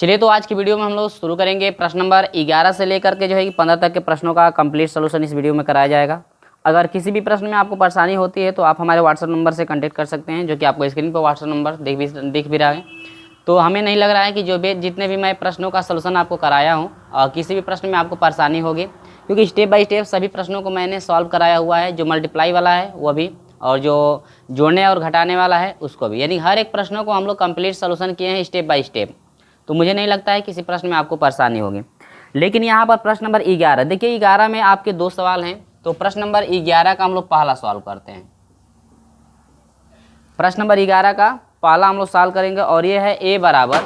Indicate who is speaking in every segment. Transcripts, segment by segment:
Speaker 1: चलिए तो आज की वीडियो में हम लोग शुरू करेंगे प्रश्न नंबर 11 से लेकर के जो है कि 15 तक के प्रश्नों का कंप्लीट सोल्यूशन इस वीडियो में कराया जाएगा। अगर किसी भी प्रश्न में आपको परेशानी होती है तो आप हमारे व्हाट्सएप नंबर से कांटेक्ट कर सकते हैं, जो कि आपको स्क्रीन पर व्हाट्सएप नंबर दिख भी रहा है। तो हमें नहीं लग रहा है कि जो भी जितने भी मैं प्रश्नों का सोल्यूशन आपको कराया हूँ और किसी भी प्रश्न में आपको परेशानी होगी, क्योंकि स्टेप बाय स्टेप सभी प्रश्नों को मैंने सॉल्व कराया हुआ है। जो मल्टीप्लाई वाला है वो भी, और जो जोड़ने और घटाने वाला है उसको भी, यानी हर एक प्रश्नों को हम लोग कंप्लीट सोल्यूशन किए हैं स्टेप बाय स्टेप। तो मुझे नहीं लगता है किसी प्रश्न में आपको परेशानी होगी। लेकिन यहाँ पर प्रश्न नंबर 11, देखिए 11 में आपके दो सवाल हैं। तो प्रश्न नंबर 11 का हम लोग पहला सॉल्व करते हैं। प्रश्न नंबर 11 का पहला हम लोग सॉल्व करेंगे और ये है ए बराबर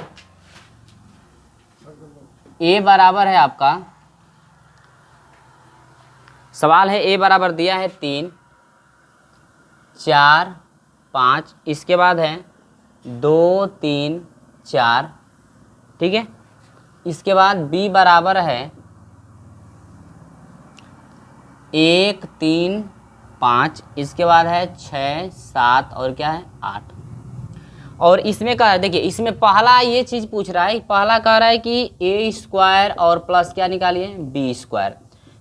Speaker 1: है आपका, सवाल है ए बराबर दिया है 3, 4, 5, इसके बाद है 2, 3, 4, ठीक है। इसके बाद बी बराबर है 1, 3, 5, इसके बाद है 6, 7 और क्या है 8। और इसमें कह रहा है, देखिए इसमें पहला ये चीज़ पूछ रहा है, पहला कह रहा है कि ए स्क्वायर और प्लस क्या निकालिए बी स्क्वायर।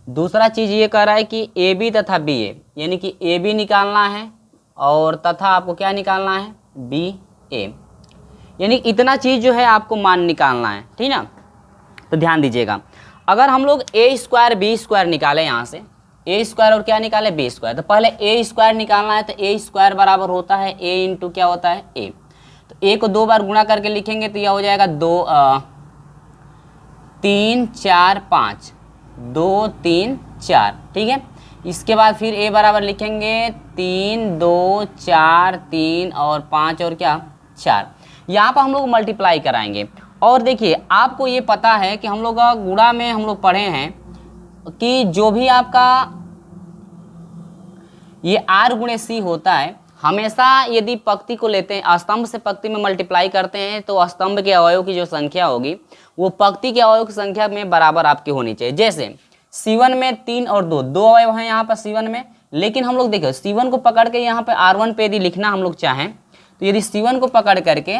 Speaker 1: दूसरा चीज़ ये कह रहा है कि ए बी तथा बी ए, यानी कि ए बी निकालना है और तथा आपको क्या निकालना है बी ए, यानी इतना चीज़ जो है आपको मान निकालना है, ठीक ना। तो ध्यान दीजिएगा, अगर हम लोग ए स्क्वायर बी स्क्वायर निकालें, यहाँ से ए स्क्वायर और क्या निकाले बी स्क्वायर, तो पहले ए स्क्वायर निकालना है। तो ए स्क्वायर बराबर होता है ए इंटू क्या होता है ए। तो ए को 2 बार गुणा करके लिखेंगे तो यह हो जाएगा 3, 4, 5, 2, 3, 4, ठीक है। इसके बाद फिर ए बराबर लिखेंगे 3, 2, 4, 3 और 5 और क्या 4। यहाँ पर हम लोग मल्टीप्लाई कराएंगे। और देखिए आपको ये पता है कि हम लोग गुणा में हम लोग पढ़े हैं कि जो भी आपका ये आर गुणे सी होता है, हमेशा यदि पंक्ति को लेते हैं, स्तंभ से पंक्ति में मल्टीप्लाई करते हैं, तो स्तंभ के अवयव की जो संख्या होगी वो पंक्ति के अवयव की संख्या में बराबर आपकी होनी चाहिए। जैसे C1 में 3 और 2 अवयव हैं यहाँ पर C1 में, लेकिन हम लोग देखो C1 को पकड़ के यहाँ पे R1 पे यदि लिखना हम लोग चाहें, तो यदि C1 को पकड़ करके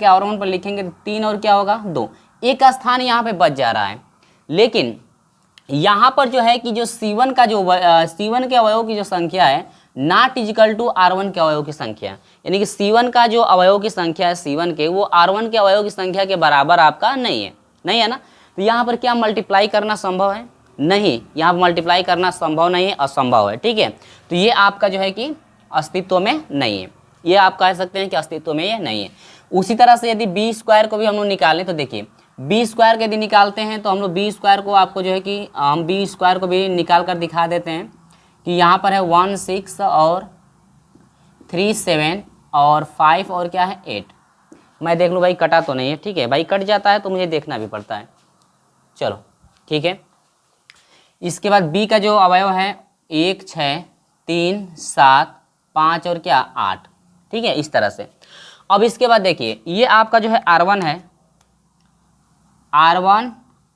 Speaker 1: R1 पर लिखेंगे तो 3 और क्या होगा 2, एक स्थान यहाँ पे बच जा रहा है। लेकिन यहाँ पर जो है कि जो C1 के अवयव की जो संख्या है नॉट इक्वल टू R1 के अवयव की संख्या, यानी कि C1 का जो अवयव की संख्या है C1 के, वो R1 के अवयव की संख्या के बराबर आपका नहीं है ना। तो यहाँ पर क्या मल्टीप्लाई करना संभव है? नहीं, यहाँ पर मल्टीप्लाई करना संभव नहीं है, असंभव है, ठीक है। तो ये आपका जो है कि अस्तित्व में नहीं है, ये आप कह सकते हैं कि अस्तित्व में ये नहीं है। उसी तरह से यदि बी स्क्वायर को भी हम लोग निकालें, तो देखिए बी स्क्वायर के यदि निकालते हैं तो हम लोग बी स्क्वायर को आपको जो है कि हम बी स्क्वायर को भी निकाल कर दिखा देते हैं कि यहाँ पर है 1, 6 और 3, 7 और 5 और क्या है 8। मैं देख लूँ भाई कटा तो नहीं है, ठीक है भाई, कट जाता है तो मुझे देखना भी पड़ता है, चलो ठीक है। इसके बाद बी का जो अवयव है 1, 6, 3, 7, 5 और क्या 8, ठीक है, इस तरह से। अब इसके बाद देखिए ये आपका जो है R1 है, R1,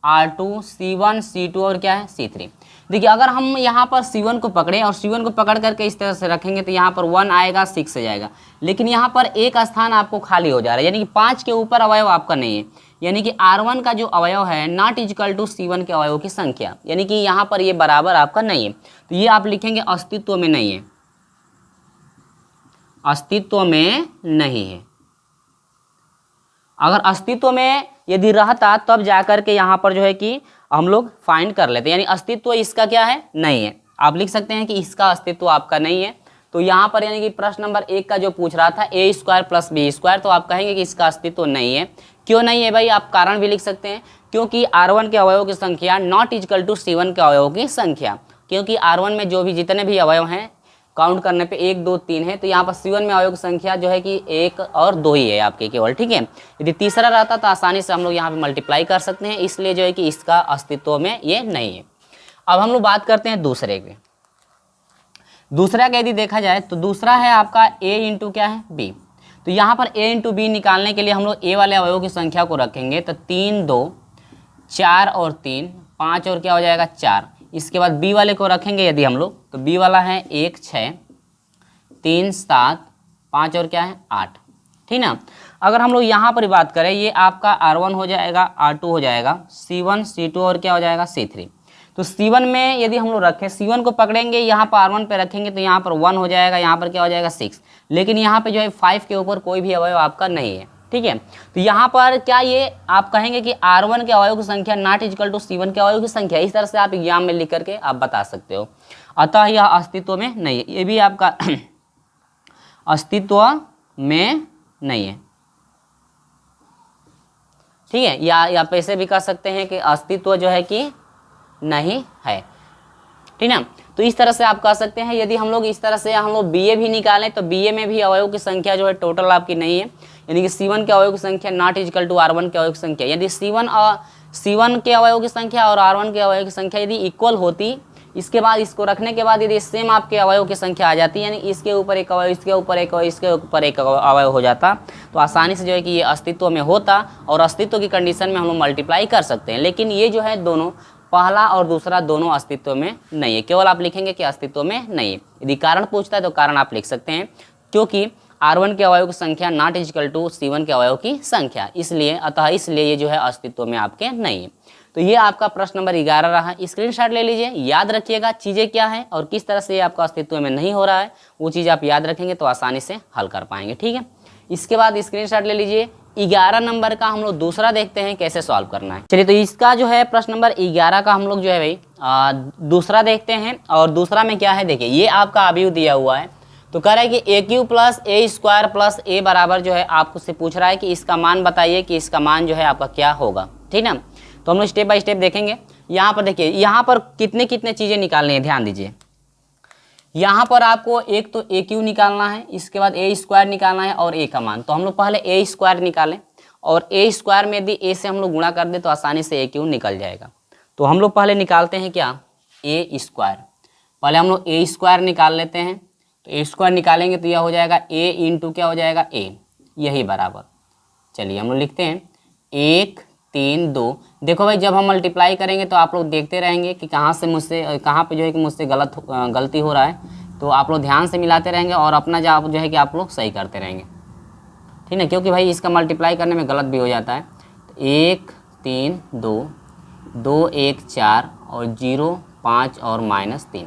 Speaker 1: R2, C1, C2 और क्या है C3। देखिए अगर हम यहाँ पर C1 को पकड़ें और C1 को पकड़ करके इस तरह से रखेंगे तो यहाँ पर 1 आएगा, 6 से जाएगा, लेकिन यहाँ पर एक स्थान आपको खाली हो जा रहा है, यानी कि 5 के ऊपर अवयव आपका नहीं है, यानी कि R1 का जो अवयव है नॉट इक्वल टू C1 के अवयव की संख्या, यानी कि यहाँ पर ये बराबर आपका नहीं है। तो ये आप लिखेंगे अस्तित्व में नहीं है, अस्तित्व में नहीं है। अगर अस्तित्व में यदि रहता तब जाकर के यहाँ पर जो है कि हम लोग फाइंड कर लेते, यानी अस्तित्व इसका क्या है नहीं है। आप लिख सकते हैं कि इसका अस्तित्व आपका नहीं है। तो यहाँ पर यानी कि प्रश्न नंबर 1 का जो पूछ रहा था ए स्क्वायर प्लस बी स्क्वायर, तो आप कहेंगे कि इसका अस्तित्व नहीं है। क्यों नहीं है भाई? आप कारण भी लिख सकते हैं, क्योंकि R1 के अवयवों की संख्या नॉट इक्वल टू C1 के अवयवों की संख्या, क्योंकि R1 में जो भी जितने भी अवयव हैं काउंट करने पे 1, 2, 3 है, तो यहाँ पर C1 में अवयव की संख्या जो है कि 1 और 2 ही है आपके केवल, ठीक है। यदि तीसरा रहता तो आसानी से हम लोग यहाँ पे मल्टीप्लाई कर सकते हैं, इसलिए जो है कि इसका अस्तित्व में ये नहीं है। अब हम लोग बात करते हैं दूसरे के। दूसरा का यदि देखा जाए तो दूसरा है आपका a इंटू क्या है b। तो यहाँ पर a इंटू बी निकालने के लिए हम लोग a वाले अवयव की संख्या को रखेंगे, तो 3, 2, 4 और 3, 5 और क्या हो जाएगा 4। इसके बाद बी वाले को रखेंगे यदि हम लोग, तो बी वाला है 1, 6, 3, 7, 5 और क्या है 8, ठीक ना। अगर हम लोग यहाँ पर बात करें, ये आपका R1 हो जाएगा, R2 हो जाएगा, C1 C2 और क्या हो जाएगा C3। तो C1 में यदि हम लोग रखें, C1 को पकड़ेंगे, यहाँ पर R1 पे रखेंगे तो यहाँ पर 1 हो जाएगा, यहाँ पर क्या हो जाएगा 6, लेकिन यहाँ पे जो है 5 के ऊपर कोई भी अवयव आपका नहीं है। ठीक है, तो यहाँ पर क्या ये आप कहेंगे कि R1 के अवयव की संख्या नॉट इक्वल टू C1 के अवयव की संख्या, इस तरह से आप एग्जाम में लिख करके आप बता सकते हो। अतः यह अस्तित्व में नहीं है, ये भी आपका अस्तित्व में नहीं है। ठीक है, या आप ऐसे भी कह सकते हैं कि अस्तित्व जो है कि नहीं है। ठीक ना, तो इस तरह से आप कह सकते हैं। यदि हम लोग इस तरह से हम लोग BA भी निकालें तो BA में भी अवयव की संख्या जो है टोटल आपकी नहीं है, यानी कि C1 के अवयव की संख्या नॉट इक्वल टू R1 के अवयव की संख्या। यदि C1 के अवयव की संख्या और R1 के अवयव की संख्या यदि इक्वल होती, इसके बाद इसको रखने के बाद यदि सेम आपके अवयव की संख्या आ जाती, यानी इसके ऊपर एक अवयव, इसके ऊपर एक अवयव, इसके ऊपर एक अवयव हो जाता, तो आसानी से जो है कि ये अस्तित्व में होता और अस्तित्व की कंडीशन में हम लोग मल्टीप्लाई कर सकते हैं। लेकिन ये जो है दोनों, पहला और दूसरा दोनों अस्तित्व में नहीं है, केवल आप लिखेंगे कि अस्तित्व में नहीं है। यदि कारण पूछता है तो कारण आप लिख सकते हैं, क्योंकि R1 के अवयव की संख्या नॉट इक्वल टू C1 के अवयव की संख्या, इसलिए अतः इसलिए ये जो है अस्तित्व में आपके नहीं है। तो ये आपका प्रश्न नंबर 11 रहा। स्क्रीनशॉट ले लीजिए, याद रखिएगा चीज़ें क्या हैं और किस तरह से ये आपका अस्तित्व में नहीं हो रहा है, वो चीज़ आप याद रखेंगे तो आसानी से हल कर पाएंगे। ठीक है, इसके बाद स्क्रीनशॉट ले लीजिए। 11 नंबर का हम लोग दूसरा देखते हैं कैसे सॉल्व करना है। चलिए, तो इसका जो है प्रश्न नंबर 11 का हम लोग जो है भाई दूसरा देखते हैं। और दूसरा में क्या है, देखिए ये आपका अवयव दिया हुआ है, तो कह रहा है कि AQ plus A square plus A बराबर जो है आपको से पूछ रहा है कि इसका मान बताइए कि इसका मान जो है आपका क्या होगा। ठीक ना, तो हम लोग स्टेप बाय स्टेप देखेंगे। यहाँ पर देखिए, यहाँ पर कितने कितने चीज़ें निकालनी है, ध्यान दीजिए। यहाँ पर आपको एक तो AQ निकालना है, इसके बाद A स्क्वायर निकालना है और A का मान। तो हम लोग पहले A स्क्वायर निकालें, और A स्क्वायर में यदि A से हम लोग गुणा कर दें तो आसानी से AQ निकल जाएगा। तो हम लोग पहले निकालते हैं क्या, A स्क्वायर। पहले हम लोग A स्क्वायर निकाल लेते हैं। तो A स्क्वायर निकालेंगे तो यह हो जाएगा A इंटू क्या हो जाएगा A, यही बराबर। चलिए हम लोग लिखते हैं 1 3 2। देखो भाई, जब हम मल्टीप्लाई करेंगे तो आप लोग देखते रहेंगे कि कहाँ से मुझसे कहाँ पे जो है कि मुझसे गलती हो रहा है, तो आप लोग ध्यान से मिलाते रहेंगे और अपना जो है कि आप लोग सही करते रहेंगे। ठीक है, क्योंकि भाई इसका मल्टीप्लाई करने में गलत भी हो जाता है। तो 1 3 2 2 1 4 और 0 5 और -3।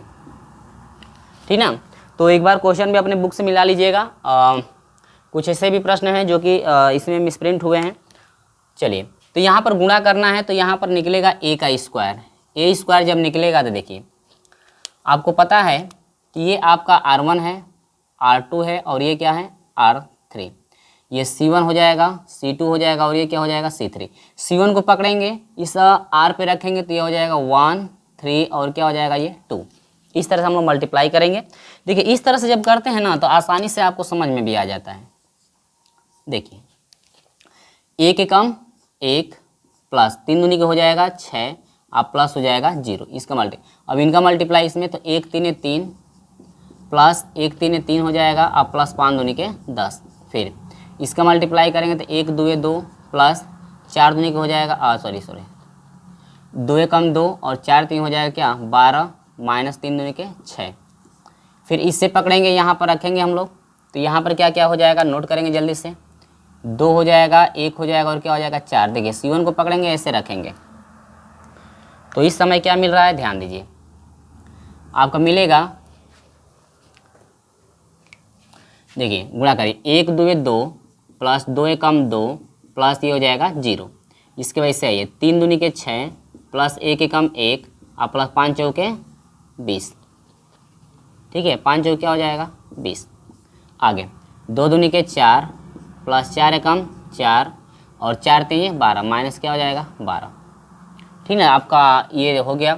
Speaker 1: ठीक ना, तो एक बार क्वेश्चन भी अपने बुक से मिला लीजिएगा। कुछ ऐसे भी प्रश्न हैं जो कि इसमें मिसप्रिंट हुए हैं। चलिए, तो यहाँ पर गुणा करना है, तो यहाँ पर निकलेगा A का स्क्वायर। A स्क्वायर जब निकलेगा तो देखिए, आपको पता है कि ये आपका R1 है, R2 है और ये क्या है R3। ये C1 हो जाएगा, C2 हो जाएगा और ये क्या हो जाएगा C3। C1 को पकड़ेंगे, इस R पे रखेंगे तो ये हो जाएगा 1 3 और क्या हो जाएगा ये 2। इस तरह से हम लोग मल्टीप्लाई करेंगे। देखिए, इस तरह से जब करते हैं ना तो आसानी से आपको समझ में भी आ जाता है। देखिए, 1 के कम 1 प्लस 3 दूनी के हो जाएगा 6, आप प्लस हो जाएगा 0, इसका अब इनका मल्टीप्लाई इसमें, तो 1 3 3 प्लस 1 3 3 हो जाएगा, आप प्लस 5 दूनी के 10। फिर इसका मल्टीप्लाई करेंगे तो 1 2 2 प्लस 4 दूनी के हो जाएगा 2 कम 2 और 4 3 हो जाएगा क्या 12 -3 दूनी के 6। फिर इससे पकड़ेंगे, यहाँ पर रखेंगे हम लोग, तो यहाँ पर क्या क्या हो जाएगा नोट करेंगे जल्दी से। 2 हो जाएगा, 1 हो जाएगा और क्या हो जाएगा 4। देखिए, C1 को पकड़ेंगे, ऐसे रखेंगे, तो इस समय क्या मिल रहा है, ध्यान दीजिए, आपका मिलेगा, देखिए गुणा करिए, 1 2 2 प्लस 2 कम 2 प्लस ये हो जाएगा 0। इसके वजह से आइए 3 दूनी के 6 प्लस 1 कम 1 और प्लस 5 चौके 20। ठीक है, 5 चौके क्या हो जाएगा 20। आगे 2 दूनी के 4 प्लस 4 कम 4 और 4 3 12 माइनस क्या हो जाएगा 12। ठीक है, आपका ये हो गया।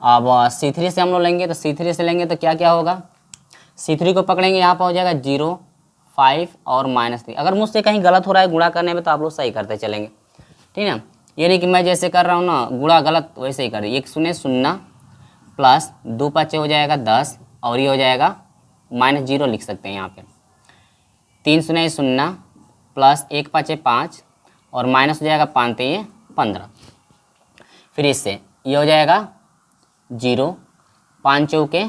Speaker 1: अब C3 से हम लोग लेंगे, तो C3 से लेंगे तो क्या क्या होगा, C3 को पकड़ेंगे, यहाँ पर हो जाएगा 0 5 और -3। अगर मुझसे कहीं गलत हो रहा है गुणा करने में तो आप लोग सही करते चलेंगे। ठीक है, ये नहीं कि मैं जैसे कर रहा हूँ ना गुणा गलत, वैसे ही कर दिए। 1 0 0 प्लस 2 5 हो जाएगा 10 और ये हो जाएगा -0 लिख सकते हैं यहाँ पे। 3 0 0 प्लस 1 5 5 और माइनस हो जाएगा 5 3 15। फिर इससे ये हो जाएगा 0 5 चौके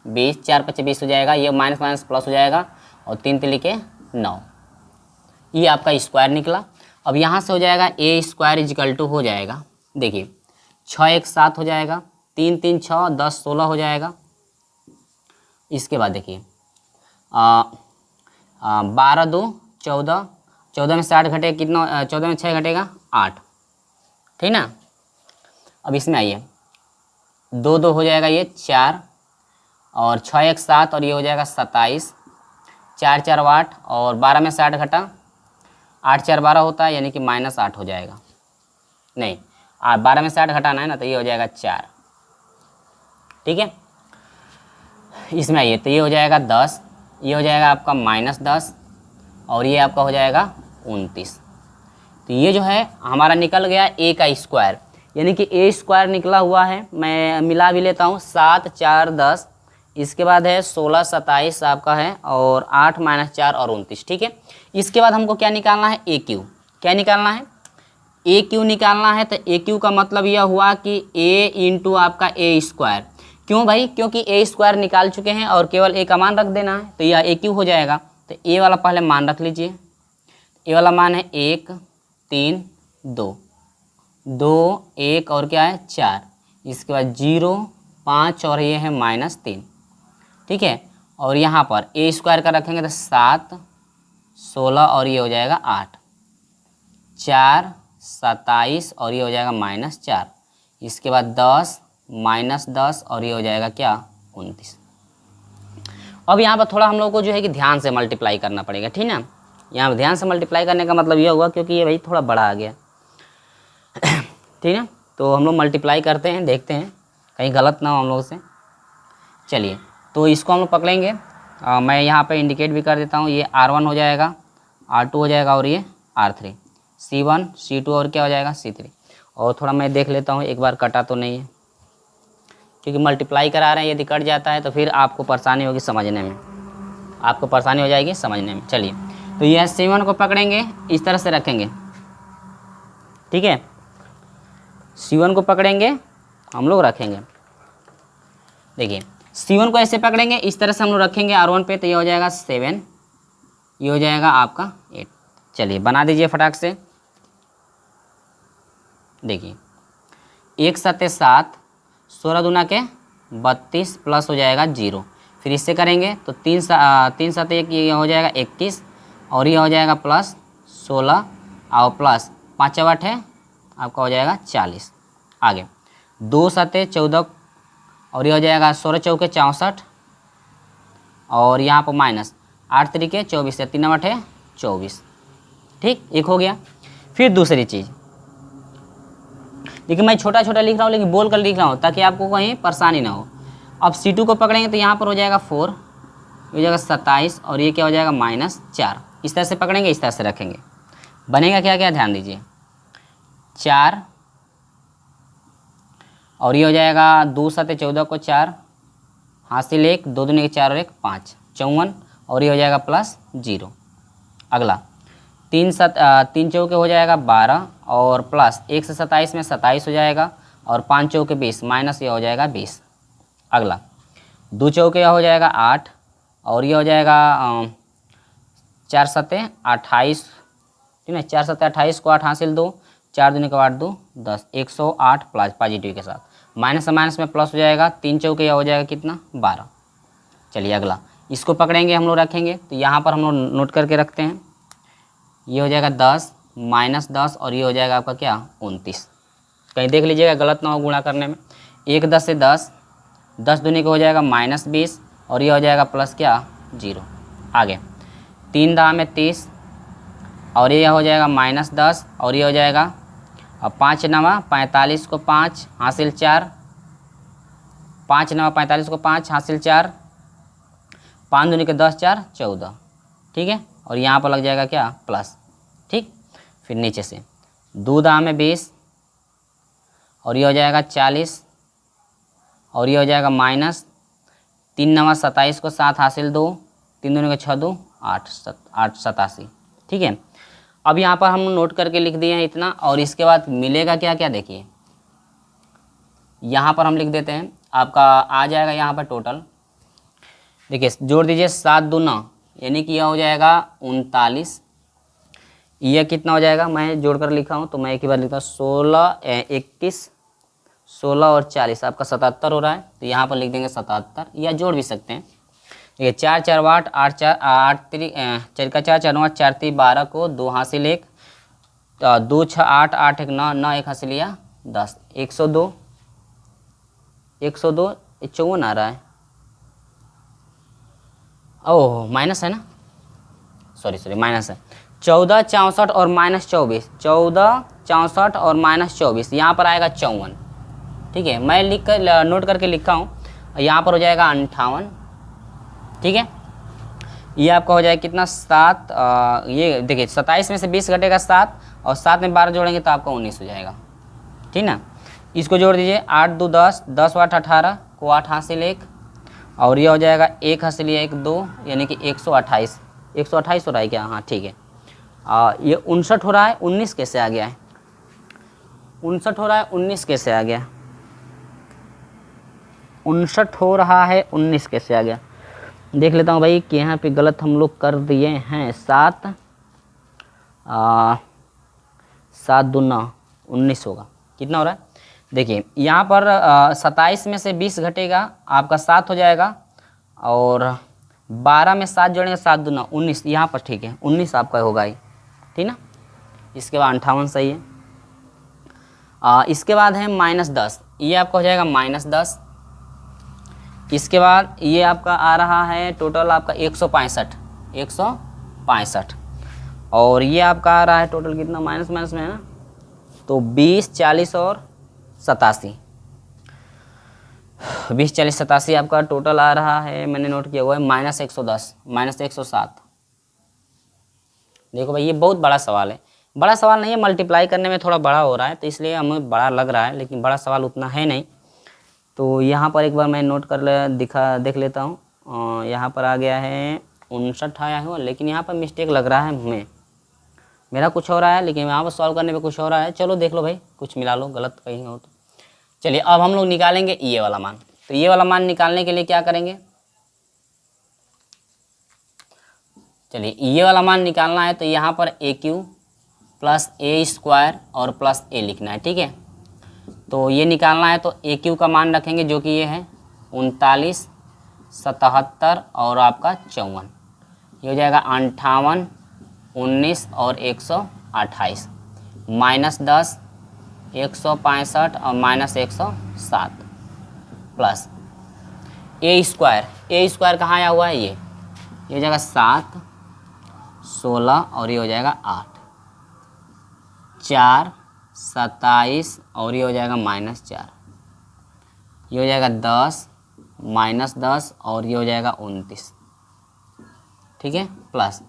Speaker 1: 20 4 5 20 हो जाएगा, ये माइनस माइनस प्लस हो जाएगा और 3 3 के 9। ये आपका स्क्वायर निकला। अब यहाँ से हो जाएगा ए स्क्वायर इजिकल टू हो जाएगा, देखिए 6 1 7 हो जाएगा, 3 3 6 10 16 हो जाएगा। इसके बाद देखिए 12 2 14, 14 में 60 घटेगा कितना, 14 में 6 घटेगा 8, ठीक ना। अब इसमें आइए 2 2 हो जाएगा ये 4, और 6 1 7 और ये हो जाएगा 27, 4 4 8 और 12 में 60 घटा 8 4 12 होता है, यानी कि -8 हो जाएगा। नहीं 12 में 60 घटाना है ना, तो ये हो जाएगा 4, ठीक है। इसमें आइए तो ये हो जाएगा 10, ये हो जाएगा आपका -10 और ये आपका हो जाएगा 29। तो ये जो है हमारा निकल गया ए का स्क्वायर, यानी कि ए स्क्वायर निकला हुआ है। मैं मिला भी लेता हूँ, 7 4 10, इसके बाद है 16 27 आपका है, और 8 -4 और 29, ठीक है। इसके बाद हमको क्या निकालना है, ए क्यू। क्या निकालना है, ए क्यू निकालना है। तो ए क्यू का मतलब यह हुआ कि ए इंटू आपका ए स्क्वायर। क्यों भाई, क्योंकि ए स्क्वायर निकाल चुके हैं और केवल ए का मान रख देना है, तो यह ए क्यू हो जाएगा। तो ए वाला पहले मान रख लीजिए, ए वाला मान है 1 3 2 2 1 और क्या है 4, इसके बाद 0 5 और ये है -3, ठीक है। और यहाँ पर ए स्क्वायर का रखेंगे तो 7 16 और ये हो जाएगा 8, 4 27 और ये हो जाएगा -4, इसके बाद 10 -10 और ये हो जाएगा क्या 29। अब यहाँ पर थोड़ा हम लोग को जो है कि ध्यान से मल्टीप्लाई करना पड़ेगा, ठीक ना। यहाँ पर ध्यान से मल्टीप्लाई करने का मतलब यह हुआ क्योंकि ये भाई थोड़ा बड़ा आ गया, ठीक है। तो हम लोग मल्टीप्लाई करते हैं, देखते हैं कहीं गलत ना हो हम लोग से। चलिए तो इसको हम लोग पकड़ेंगे, मैं यहाँ पे इंडिकेट भी कर देता हूँ। ये R1 हो जाएगा, R2 हो जाएगा और ये R3, C1 C2 और क्या हो जाएगा C3। और थोड़ा मैं देख लेता हूँ एक बार कटा तो नहीं है, क्योंकि मल्टीप्लाई करा रहे हैं, यदि कट जाता है तो फिर आपको परेशानी होगी समझने में, आपको परेशानी हो जाएगी समझने में। चलिए तो यह C1 को पकड़ेंगे, इस तरह से रखेंगे, ठीक है। C1 को पकड़ेंगे हम लोग, रखेंगे, देखिए C1 को ऐसे पकड़ेंगे, इस तरह से हम लोग रखेंगे R1 पे, तो ये हो जाएगा 7, ये हो जाएगा आपका 8। चलिए बना दीजिए फटाक से, देखिए 1 7 7, 16 दूना के 32 प्लस हो जाएगा 0, फिर इससे करेंगे तो 3 7 1 ये हो जाएगा 21 और ये हो जाएगा प्लस 16 और प्लस 5 8 है आपका हो जाएगा 40। आगे 2 7 14 और ये हो जाएगा 16 चौके 64 और यहाँ पर -8 तरीके 24 है, 3 8 है 24, ठीक, एक हो गया। फिर दूसरी चीज़, देखिए मैं छोटा छोटा लिख रहा हूँ लेकिन बोल कर लिख रहा हूँ ताकि आपको कहीं परेशानी ना हो। अब C2 को पकड़ेंगे तो यहाँ पर हो जाएगा 4, हो जाएगा 27 और ये क्या हो जाएगा -4। इस तरह से पकड़ेंगे, इस तरह से रखेंगे, बनेगा क्या क्या ध्यान दीजिए, 4 और ये हो जाएगा 2 7 14 को 4 हासिल 1, 2 दूनी के 4 और 1 5, 54 और ये हो जाएगा प्लस 0। अगला 3 चौके हो जाएगा 12 और प्लस 1 से 27 में 27 हो जाएगा और 5 चौके 20 माइनस ये हो जाएगा 20। अगला 2 चौके हो जाएगा 8 और ये हो जाएगा 4 7 28, ठीक है, 4 7 28 को 8 हासिल 2, 4 दूनी को 8 2 10, 108 प्लस पॉजिटिव के साथ, माइनस से माइनस में प्लस हो जाएगा, 3 चौके यह हो जाएगा कितना 12। चलिए अगला इसको पकड़ेंगे हम लोग, रखेंगे, तो यहाँ पर हम लोग नोट करके रखते हैं, ये हो जाएगा 10 -10 और ये हो जाएगा आपका क्या 29। कहीं देख लीजिएगा गलत ना हो गुणा करने में। 1 10 से 10, 10 दूनी को हो जाएगा -20 और ये हो जाएगा प्लस क्या 0। आगे 3 10 में 30 और ये हो जाएगा -10 और ये हो जाएगा, अब 5 9 45 को 5 हासिल 4, 5 9 45 को 5 हासिल 4, 5 दूनी के 10 4 14, ठीक है, और यहाँ पर लग जाएगा क्या प्लस, ठीक। फिर नीचे से 2 दाम में 20 और ये हो जाएगा 40 और ये हो जाएगा -3 9 27 को 7 हासिल 2, 3 दूनी के 6 2 8 87, ठीक है। अब यहाँ पर हम नोट करके लिख दिए हैं इतना, और इसके बाद मिलेगा क्या क्या देखिए, यहाँ पर हम लिख देते हैं, आपका आ जाएगा यहाँ पर टोटल, देखिए जोड़ दीजिए 7 2 9 यानी कि यह हो जाएगा 39 ये कितना हो जाएगा, मैं जोड़कर लिखा हूँ तो मैं एक ही बार लिखता हूँ, 16 21 16 और 40 आपका 77 हो रहा है, तो यहाँ पर लिख देंगे 77 या जोड़ भी सकते हैं। ये 4 4 8 8 4 8 3 4 का 4 4 9 4 3 12 को 2 हासिल 1 2 6 8 8 1 9 9 1 हासिल लिया 10 102 102 54 आ रहा है। ओह माइनस है ना, सॉरी माइनस है। 14 64 और -24 14 64 और -24 यहाँ पर आएगा 54। ठीक है, मैं लिख कर नोट करके लिखा हूँ, यहाँ पर हो जाएगा 58। ठीक है, ये आपका हो जाएगा कितना 7 ये देखिए 27 में से 20 घटेगा 7 और 7 में 12 जोड़ेंगे तो आपका 19 हो जाएगा। ठीक ना, इसको जोड़ दीजिए 8 2 10 10 8 18 को 8 हासिल 1 और ये हो जाएगा 1 हासिल 1 2 यानी कि 128 128 हो रहा है क्या, हाँ ठीक है। ये 59 हो रहा है, 19 कैसे आ गया है, 59 हो रहा है 19 कैसे आ गया, 59 हो रहा है 19 कैसे आ गया, देख लेता हूँ भाई कि यहाँ पे गलत हम लोग कर दिए हैं। 7 7 दूना 19 होगा, कितना हो रहा है देखिए यहाँ पर 27 में से 20 घटेगा आपका 7 हो जाएगा और 12 में 7 जोड़ेंगे 7 दूना 19 यहाँ पर, ठीक है 19 आपका होगा ही, ठीक ना। इसके बाद 58 सही है। इसके बाद है -10, ये आपका हो जाएगा -10। इसके बाद ये आपका आ रहा है टोटल आपका 165 और ये आपका आ रहा है टोटल कितना, माइनस में है ना, तो 20 40 और 87 20 40 87 आपका टोटल आ रहा है, मैंने नोट किया हुआ है -110 -107। देखो भाई ये बहुत बड़ा सवाल है, बड़ा सवाल नहीं है, मल्टीप्लाई करने में थोड़ा बड़ा हो रहा है तो इसलिए हमें बड़ा लग रहा है, लेकिन बड़ा सवाल उतना है नहीं। तो यहाँ पर एक बार मैं नोट कर देख लेता हूँ। यहाँ पर आ गया है 59 आया हुआ, लेकिन यहाँ पर मिस्टेक लग रहा है मेरा कुछ हो रहा है, लेकिन यहाँ पर सॉल्व करने पे कुछ हो रहा है। चलो देख लो भाई, कुछ मिला लो, गलत कहीं हो तो। चलिए अब हम लोग निकालेंगे ये वाला मान। तो ये वाला मान निकालने के लिए क्या करेंगे, चलिए ये वाला मान निकालना है तो यहाँ पर AQ प्लस A² और प्लस A लिखना है। ठीक है, तो ये निकालना है तो AQ का मान रखेंगे जो कि ये है 39 77 और आपका 54, ये हो जाएगा 58 19 और 128 -10 165 और -107 प्लस A² कहाँ आया हुआ है, ये हो जाएगा 7 16 और ये हो जाएगा 8 4 27 और ये हो जाएगा -4, ये हो जाएगा 10 -10 और ये हो जाएगा 29। ठीक है, प्लस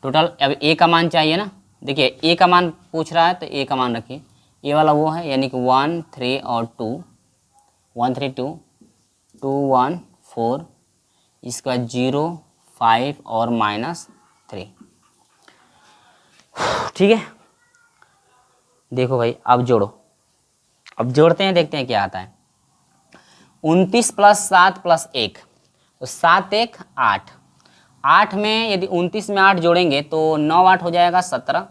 Speaker 1: टोटल अब A का मान चाहिए ना, देखिए A का मान पूछ रहा है तो A का मान रखिए, ये वाला वो है यानी कि 1 3 और 2 1 3 2 2 1 4, इसका 0 5 और -3। ठीक है, देखो भाई अब जोड़ो, अब जोड़ते हैं, देखते हैं क्या आता है। 29 प्लस 7 प्लस 1 तो 7 1 8 8 में यदि 29 में 8 जोड़ेंगे तो 9 8 हो जाएगा 17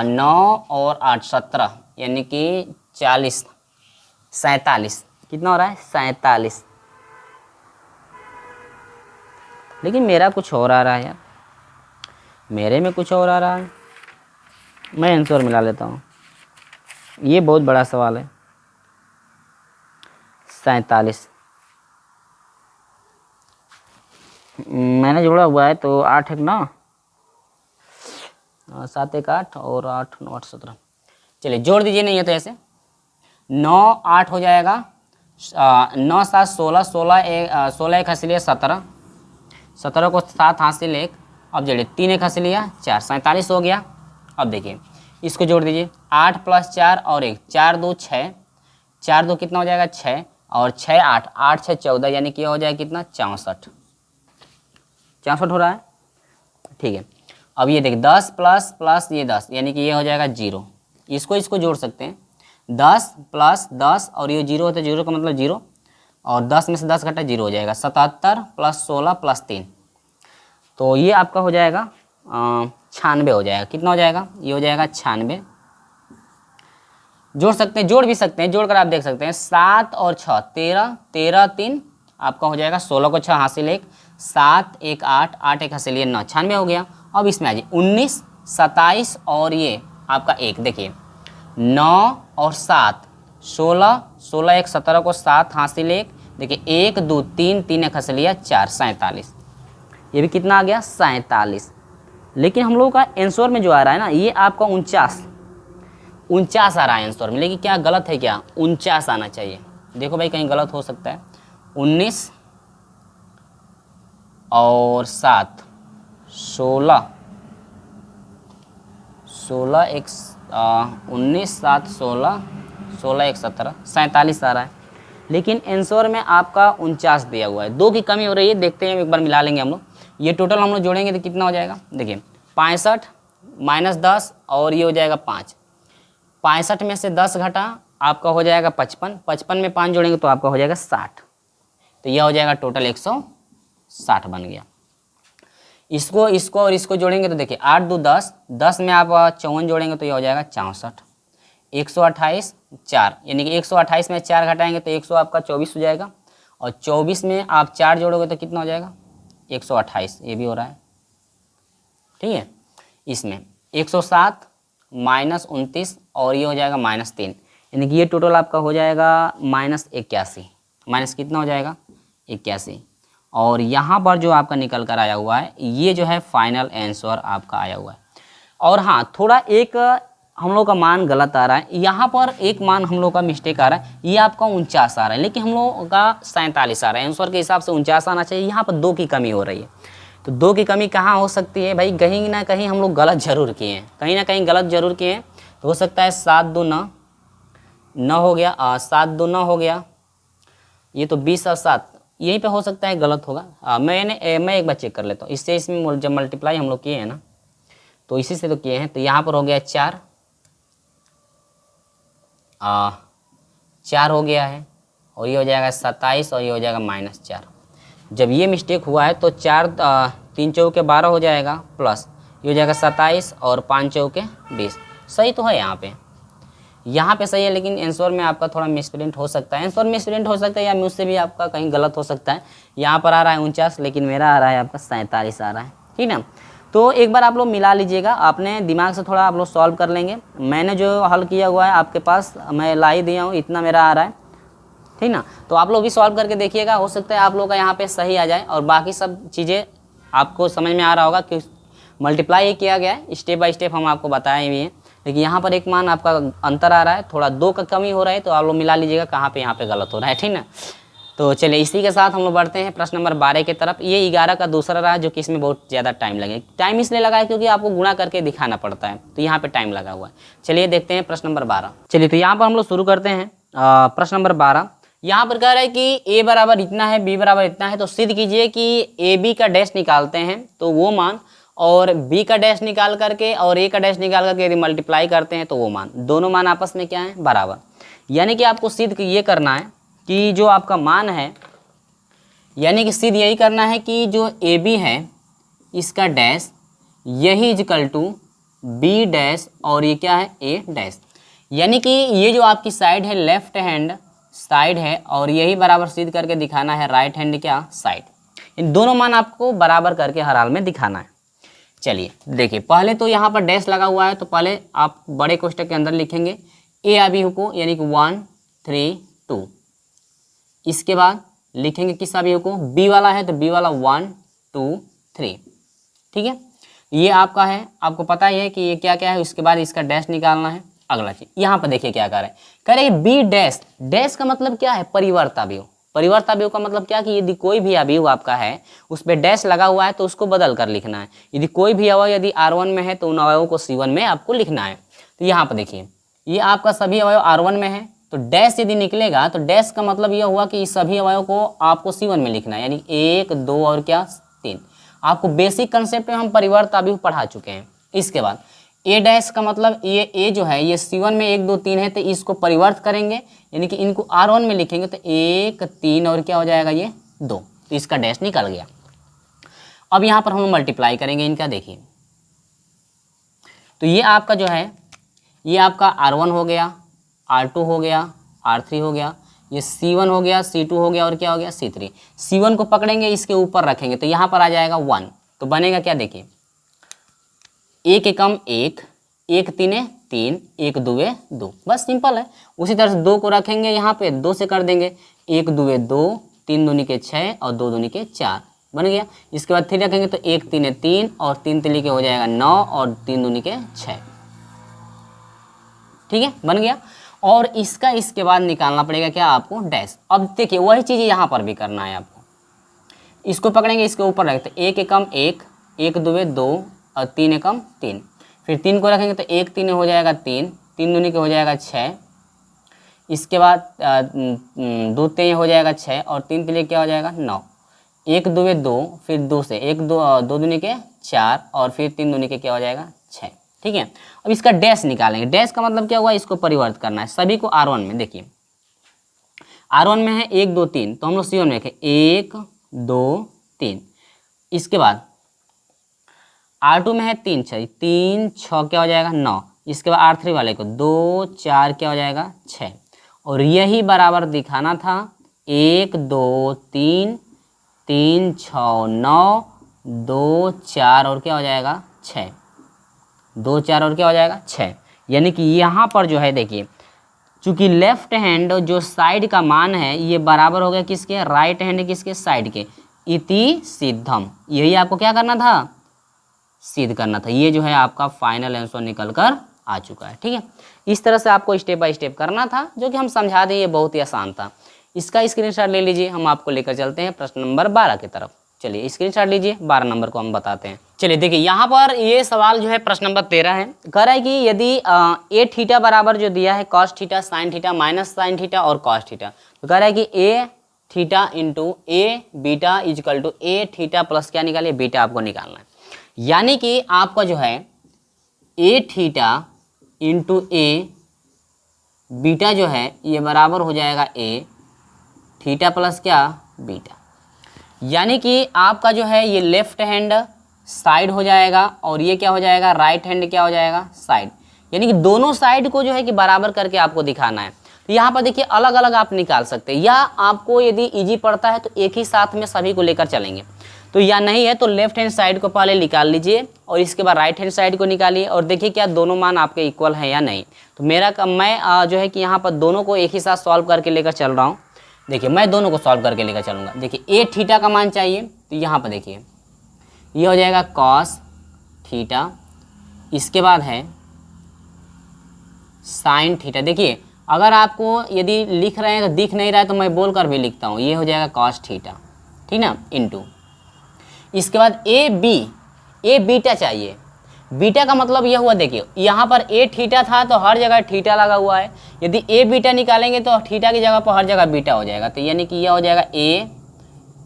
Speaker 1: 9 और 8 17 यानी कि 40 47, कितना हो रहा है 47। लेकिन मेरा कुछ और आ रहा है यार, मेरे में कुछ और आ रहा है, मैं आंसर मिला लेता हूँ। ये बहुत बड़ा सवाल है, 47 मैंने जोड़ा हुआ है तो 8 1 9 7 1 8 और 8 9 8 17। चलिए जोड़ दीजिए, नहीं है तो ऐसे 9 8 हो जाएगा 9 7 16 16 1 हासिल 17 17 को 7 हासिल 1, अब जोड़िए 3 1 हासिल 4 47 हो गया। अब देखिए इसको जोड़ दीजिए 8 प्लस 4 और 1 4 2 6 4 2 कितना हो जाएगा 6 और 6 8 8 6 14 यानी कि हो जाएगा कितना 64 हो रहा है। ठीक है, अब ये देखिए 10 प्लस प्लस ये 10 यानी कि ये हो जाएगा 0, इसको जोड़ सकते हैं 10 प्लस 10 और ये 0 होता है, 0 का मतलब 0 और 10 में से 10 घटा 0 हो जाएगा 77 प्लस 16 प्लस 3, तो ये आपका हो जाएगा 96 हो जाएगा। कितना हो जाएगा? ये हो जाएगा 96। जोड़ सकते हैं, जोड़ भी सकते हैं, जोड़कर आप देख सकते हैं 7 और 6 13, 13 3 आपका हो जाएगा 16 को 6 हासिल 1, 7 1 8, 8 1 हासिल 9, 96 हो गया। अब इसमें आ जाइए 19 27 और ये आपका 1, देखिए 9 और 7 16, 16 1 17 को 7 हासिल 1, देखिए 1 2 3, 3 1 हासिल 4, 47। ये भी कितना आ गया? 47। लेकिन हम लोगों का आंसर में जो आ रहा है ना, ये आपका 49 आ रहा है आंसर में। लेकिन क्या गलत है? क्या 49 आना चाहिए? देखो भाई कहीं गलत हो सकता है। 19 और 7 16, 16 1 19 7 16, 16 1 17, 47 आ रहा है। लेकिन आंसर में आपका 49 दिया हुआ है। 2 की कमी हो रही है, देखते हैं एक बार मिला लेंगे हम लोग। ये टोटल हम लोग जोड़ेंगे तो कितना हो जाएगा? देखिए 65 - 10 और ये हो जाएगा 5। 65 में से 10 घटा आपका हो जाएगा 55, 55 में 5 जोड़ेंगे तो आपका हो जाएगा 60। तो यह हो जाएगा टोटल 160 बन गया। इसको इसको और इसको जोड़ेंगे तो देखिए 8 2 10, 10 में आप 54 जोड़ेंगे तो यह हो जाएगा 64। 128 4, यानी कि 128 में 4 घटाएंगे तो 100 आपका 24 हो जाएगा। और 24 में आप 4 जोड़ोगे तो कितना हो जाएगा? 128। ये भी हो रहा है, ठीक है। इसमें 107 - 29 और ये हो जाएगा -3, यानी कि ये टोटल आपका हो जाएगा -81। माइनस कितना हो जाएगा? 81। और यहाँ पर जो आपका निकल कर आया हुआ है ये जो है फाइनल आंसर आपका आया हुआ है। और हाँ, थोड़ा एक हम लोग का मान गलत आ रहा है, यहाँ पर एक मान हम लोग का मिस्टेक आ रहा है। ये आपका 49 आ रहा है, लेकिन हम लोग का 47 आ रहा है। आंसर के हिसाब से 49 आना चाहिए। यहाँ पर 2 की कमी हो रही है। तो 2 की कमी कहाँ हो सकती है भाई? कहीं ना कहीं हम लोग गलत जरूर किए हैं, कहीं ना कहीं गलत जरूर किए हैं। तो हो सकता है 7 2 9 9 हो गया, 7 2 9 हो गया। ये तो 20 और 7 यहीं पे हो सकता है गलत होगा। मैं एक बार चेक कर लेता हूँ। इससे इसमें जब मल्टीप्लाई हम लोग किए हैं ना, तो इसी से तो किए हैं। तो यहाँ पर हो गया 4 4 हो गया है, और ये हो जाएगा 27 और ये हो जाएगा -4। जब ये मिस्टेक हुआ है तो 4 3 चौके 12 हो जाएगा, प्लस ये हो जाएगा 27 और 5 चौके 20। सही तो है यहाँ पे सही है, लेकिन आंसर में आपका थोड़ा मिसप्रिंट हो सकता है। आंसर मिसप्रिंट हो सकता है या मुझसे भी आपका कहीं गलत हो सकता है। यहाँ पर आ रहा है 49, लेकिन मेरा आ रहा है आपका 47 आ रहा है, ठीक ना। तो एक बार आप लोग मिला लीजिएगा, आपने दिमाग से थोड़ा आप लोग सॉल्व कर लेंगे। मैंने जो हल किया हुआ है आपके पास मैं ला ही दिया हूँ, इतना मेरा आ रहा है, ठीक ना। तो आप लोग भी सॉल्व करके देखिएगा, हो सकता है आप लोग का यहाँ पे सही आ जाए। और बाकी सब चीज़ें आपको समझ में आ रहा होगा कि मल्टीप्लाई किया गया है, स्टेप बाय स्टेप हम आपको बताए हुए हैं। लेकिन यहाँ पर एक मान आपका अंतर आ रहा है, थोड़ा 2 का कमी हो रहा है। तो आप लोग मिला लीजिएगा कहाँ पे यहाँ पे गलत हो रहा है, ठीक ना। तो चलिए इसी के साथ हम लोग बढ़ते हैं प्रश्न नंबर 12 की तरफ। ये 11 का दूसरा रहा, जो कि इसमें बहुत ज़्यादा टाइम लगे। टाइम इसलिए लगा है क्योंकि आपको गुणा करके दिखाना पड़ता है, तो यहाँ पे टाइम लगा हुआ है। चलिए देखते हैं प्रश्न नंबर 12। चलिए तो यहाँ पर हम लोग शुरू करते हैं प्रश्न नंबर 12। यहाँ पर कह रहा है कि a बराबर इतना है, b बराबर इतना है। तो सिद्ध कीजिए कि ए बी का डैश निकालते हैं तो वो मान, और b का डैश निकाल करके और a का डैश निकाल करके यदि मल्टीप्लाई करते हैं तो वो मान, दोनों मान आपस में क्या है? बराबर। यानी कि आपको सिद्ध ये करना है कि जो आपका मान है, यानी कि सिद्ध यही करना है कि जो ए बी है इसका डैश यही इक्वल टू बी डैश और ये क्या है? ए डैश। यानी कि ये जो आपकी साइड है लेफ्ट हैंड साइड है, और यही बराबर सिद्ध करके दिखाना है राइट हैंड क्या? साइड। इन दोनों मान आपको बराबर करके हर हाल में दिखाना है। चलिए देखिए, पहले तो यहाँ पर डैश लगा हुआ है, तो पहले आप बड़े कोष्टक के अंदर लिखेंगे ए अभिहु को, यानी कि 1 3 2। इसके बाद लिखेंगे किस अभिहु को? बी वाला है तो बी वाला 1 2 3, ठीक है। ये आपका है, आपको पता ही है कि ये क्या क्या है। उसके बाद इसका डैश निकालना है। अगला चीज यहाँ पर देखिए क्या कह रहे हैं बी डैश। डैश का मतलब क्या है? परिवर्त अवयव। परिवर्त अवयव का मतलब क्या कि यदि कोई भी अवयव आपका है उस पर डैश लगा हुआ है तो उसको बदल कर लिखना है। यदि कोई भी अवयव यदि R1 में है तो उन अवयवों को C1 में आपको लिखना है। तो यहाँ पर देखिए ये आपका सभी अवयव R1 में है, तो डैश यदि निकलेगा तो डैश का मतलब यह हुआ कि इस सभी अवयव को आपको C1 में लिखना है, यानी 1 2 और क्या 3। आपको बेसिक कंसेप्ट में हम परिवर्त अवयव पढ़ा चुके हैं। इसके बाद ए डैश का मतलब ये ए जो है ये C1 में 1 2 3 है, तो इसको परिवर्त करेंगे, यानी कि इनको R1 में लिखेंगे तो 1 3 और क्या हो जाएगा? ये 2। तो इसका डैश निकल गया। अब यहाँ पर हम मल्टीप्लाई करेंगे इनका। देखिए तो ये आपका जो है, ये आपका R1 हो गया, R2 हो गया, R3 हो गया, ये C1 हो गया, C2 हो गया और क्या हो गया C3। C1 को पकड़ेंगे, इसके ऊपर रखेंगे तो यहाँ पर आ जाएगा 1। तो बनेगा क्या, देखिए 1 एकम 1, 1 तीने 3, 1 दुए 2, बस सिंपल है। उसी तरह से 2 को रखेंगे यहाँ पे, 2 से कर देंगे, 1 दुए 2, 3 दूनी के 6 और 2 दूनी के 4, बन गया। इसके बाद 3 रखेंगे तो 1 तीने 3 और 3 तिली के हो जाएगा 9 और 3 दूनी के 6, ठीक है, बन गया। और इसका इसके बाद निकालना पड़ेगा क्या आपको, डैश। अब देखिए वही चीज़ यहाँ पर भी करना है आपको, इसको पकड़ेंगे, इसके ऊपर रखते 1 एकम 1, 1 दुए 2 और 3 एकम 3, फिर 3 को रखेंगे तो 1 तीन हो जाएगा 3, 3 दूनी के हो जाएगा 6, इसके बाद 2 तीन हो जाएगा 6 और 3 तिली क्या हो जाएगा 9, 1 दुए 2, फिर 2 से 1 2 दूनी के 4 और फिर 3 दूनी के क्या हो जाएगा 6, ठीक है। अब इसका डैश निकालेंगे। डैश का मतलब क्या हुआ, इसको परिवर्तित करना है सभी को R1 में। देखिए R1 में है 1 2 3, तो हम लोग C1 में रखें 1 2 3। इसके बाद R2 में है 3 6, 3 6 क्या हो जाएगा 9। इसके बाद R3 वाले को 2 4 क्या हो जाएगा 6, और यही बराबर दिखाना था 1 2 3 3 6 9 2 4 और क्या हो जाएगा 6, 2 4 और क्या हो जाएगा 6। यानी कि यहाँ पर जो है देखिए, चूंकि लेफ्ट हैंड जो साइड का मान है ये बराबर हो गया किसके, राइट हैंड किसके, साइड के। इति सिद्धम, यही आपको क्या करना था, सिद्ध करना था। ये जो है आपका फाइनल आंसर निकल कर आ चुका है, ठीक है। इस तरह से आपको स्टेप बाय स्टेप करना था, जो कि हम समझा दें, ये बहुत ही आसान था। इसका स्क्रीनशॉट ले लीजिए, हम आपको लेकर चलते हैं प्रश्न नंबर 12 की तरफ। चलिए स्क्रीनशॉट लीजिए, 12 नंबर को हम बताते हैं। चलिए देखिए यहाँ पर ये सवाल जो है प्रश्न नंबर 13 है। कह रहा है कि यदि ए थीटा बराबर जो दिया है cos theta sine theta minus sine theta और कॉस थीटा, तो कह रहा है कि A theta into A beta equal to A theta plus क्या निकालिए, बीटा आपको निकालना है। यानी कि आपका जो है ए थीटा इंटू ए बीटा जो है ये बराबर हो जाएगा ए थीटा प्लस क्या, बीटा। यानी कि आपका जो है ये लेफ्ट हैंड साइड हो जाएगा और ये क्या हो जाएगा, राइट हैंड क्या हो जाएगा, साइड। यानी कि दोनों साइड को जो है कि बराबर करके आपको दिखाना है। तो यहाँ पर देखिए अलग अलग आप निकाल सकते हैं, या आपको यदि इजी पड़ता है तो एक ही साथ में सभी को लेकर चलेंगे। तो या नहीं है तो लेफ्ट हैंड साइड को पहले निकाल लीजिए और इसके बाद राइट हैंड साइड को निकालिए और देखिए क्या दोनों मान आपके इक्वल हैं या नहीं। तो मैं जो है कि यहाँ पर दोनों को एक ही साथ सॉल्व करके लेकर चल रहा हूँ। देखिए मैं दोनों को सॉल्व करके लेकर चलूँगा। देखिए ए थीटा का मान चाहिए, तो यहाँ पर देखिए ये हो जाएगा कॉस थीटा, इसके बाद है साइन थीटा। देखिए अगर आपको यदि लिख रहे हैं तो दिख नहीं रहा है तो मैं बोल कर भी लिखता हूँ, ये हो जाएगा कॉस थीटा, ठीक ना, इंटू इसके बाद ए बीटा चाहिए। बीटा का मतलब यह हुआ, देखिए यहाँ पर ए थीटा था तो हर जगह थीटा लगा हुआ है, यदि ए बीटा निकालेंगे तो थीटा की जगह पर हर जगह बीटा हो जाएगा। तो यानी कि यह हो जाएगा ए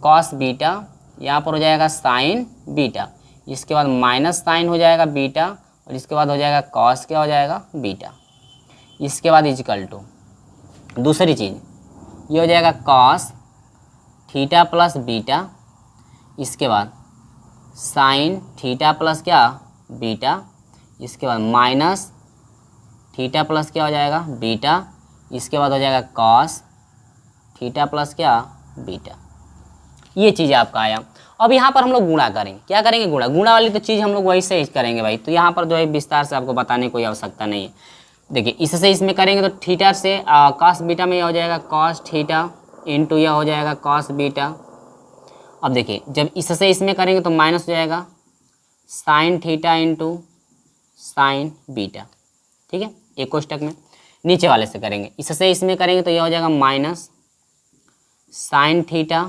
Speaker 1: कॉस बीटा, यहाँ पर हो जाएगा साइन बीटा, इसके बाद माइनस साइन हो जाएगा बीटा और इसके बाद हो जाएगा कॉस क्या हो जाएगा, बीटा। इसके बाद इजकल टू दूसरी चीज़ ये हो जाएगा कॉस थीटा प्लस बीटा, इसके बाद साइन थीटा प्लस क्या, बीटा, इसके बाद माइनस थीटा प्लस क्या हो जाएगा, बीटा, इसके बाद हो जाएगा कॉस थीटा प्लस क्या, बीटा। ये चीज़ आपका आया। अब यहाँ पर हम लोग गुणा करेंगे, क्या करेंगे, गुणा वाली तो चीज़ हम लोग वही से करेंगे भाई। तो यहाँ पर जो है विस्तार से आपको बताने की कोई आवश्यकता नहीं है। देखिए इससे इसमें करेंगे तो थीटा से कॉस बीटा में यह हो जाएगा कॉस थीटा इंटू यह हो जाएगा कॉस बीटा। अब देखिए जब इससे इसमें करेंगे तो माइनस हो जाएगा sign theta into sine beta, ठीक है, एक कोष्टक में। नीचे वाले से करेंगे, इससे इसमें करेंगे तो यह हो जाएगा minus sine theta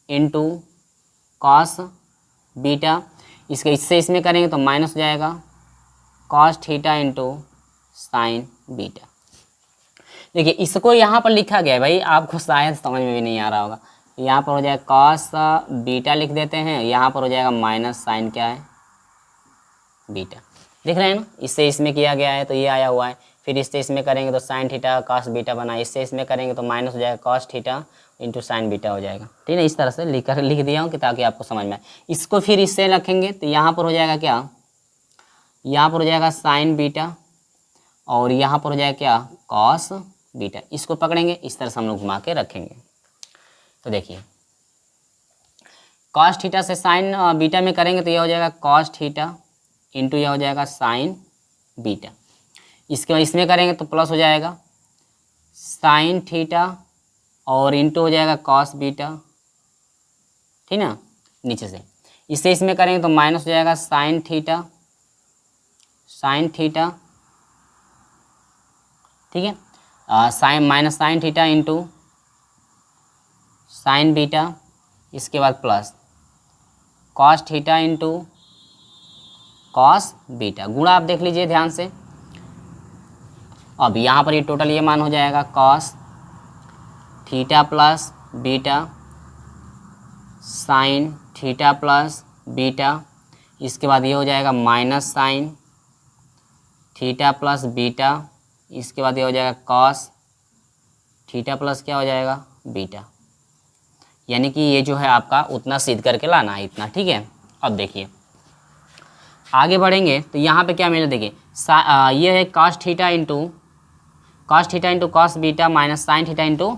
Speaker 1: into cos beta, इससे इसमें करेंगे तो माइनस हो जाएगा cos theta into sine beta. देखिए इसको यहाँ पर लिखा गया है भाई, आपको शायद समझ में भी नहीं आ रहा होगा। यहाँ पर हो जाएगा कॉस बीटा लिख देते हैं, यहाँ पर हो जाएगा माइनस साइन क्या है, बीटा। देख रहे हैं ना, इससे इसमें किया गया है तो ये आया हुआ है। फिर इससे इसमें करेंगे तो साइन थीटा कॉस बीटा बना, इससे इसमें करेंगे तो माइनस हो जाएगा cos theta into sine beta हो जाएगा, ठीक है। इस तरह से लिख दिया हूँ कि ताकि आपको समझ में आए। इसको फिर इससे रखेंगे तो यहाँ पर हो जाएगा क्या यहाँ पर हो जाएगा साइन बीटा और यहाँ पर हो जाएगा क्या, कॉस बीटा। इसको पकड़ेंगे, इस तरह से हम लोग घुमा के रखेंगे। तो देखिए कॉस थीटा से साइन बीटा में करेंगे तो यह हो जाएगा कॉस थीटा इंटू यह हो जाएगा साइन बीटा। इसके बाद इसमें करेंगे तो प्लस हो जाएगा साइन थीटा और इंटू हो जाएगा कॉस बीटा, ठीक ना, नीचे से। इससे इसमें करेंगे तो माइनस हो जाएगा साइन थीटा ठीक है, sine minus sine theta into sine beta. इसके बाद plus cos theta into cos beta, गुणा आप देख लीजिए ध्यान से। अब यहाँ पर ये टोटल ये मान हो जाएगा cos theta plus beta sine theta plus beta. इसके बाद ये हो जाएगा minus sine theta plus beta. इसके बाद ये हो जाएगा कॉस थीटा प्लस क्या हो जाएगा, बीटा। यानी कि ये जो है आपका उतना सिद्ध करके लाना है, इतना, ठीक है। अब देखिए आगे बढ़ेंगे तो यहाँ पे क्या मिला, देखिए ये है cos theta into cos beta minus sine theta into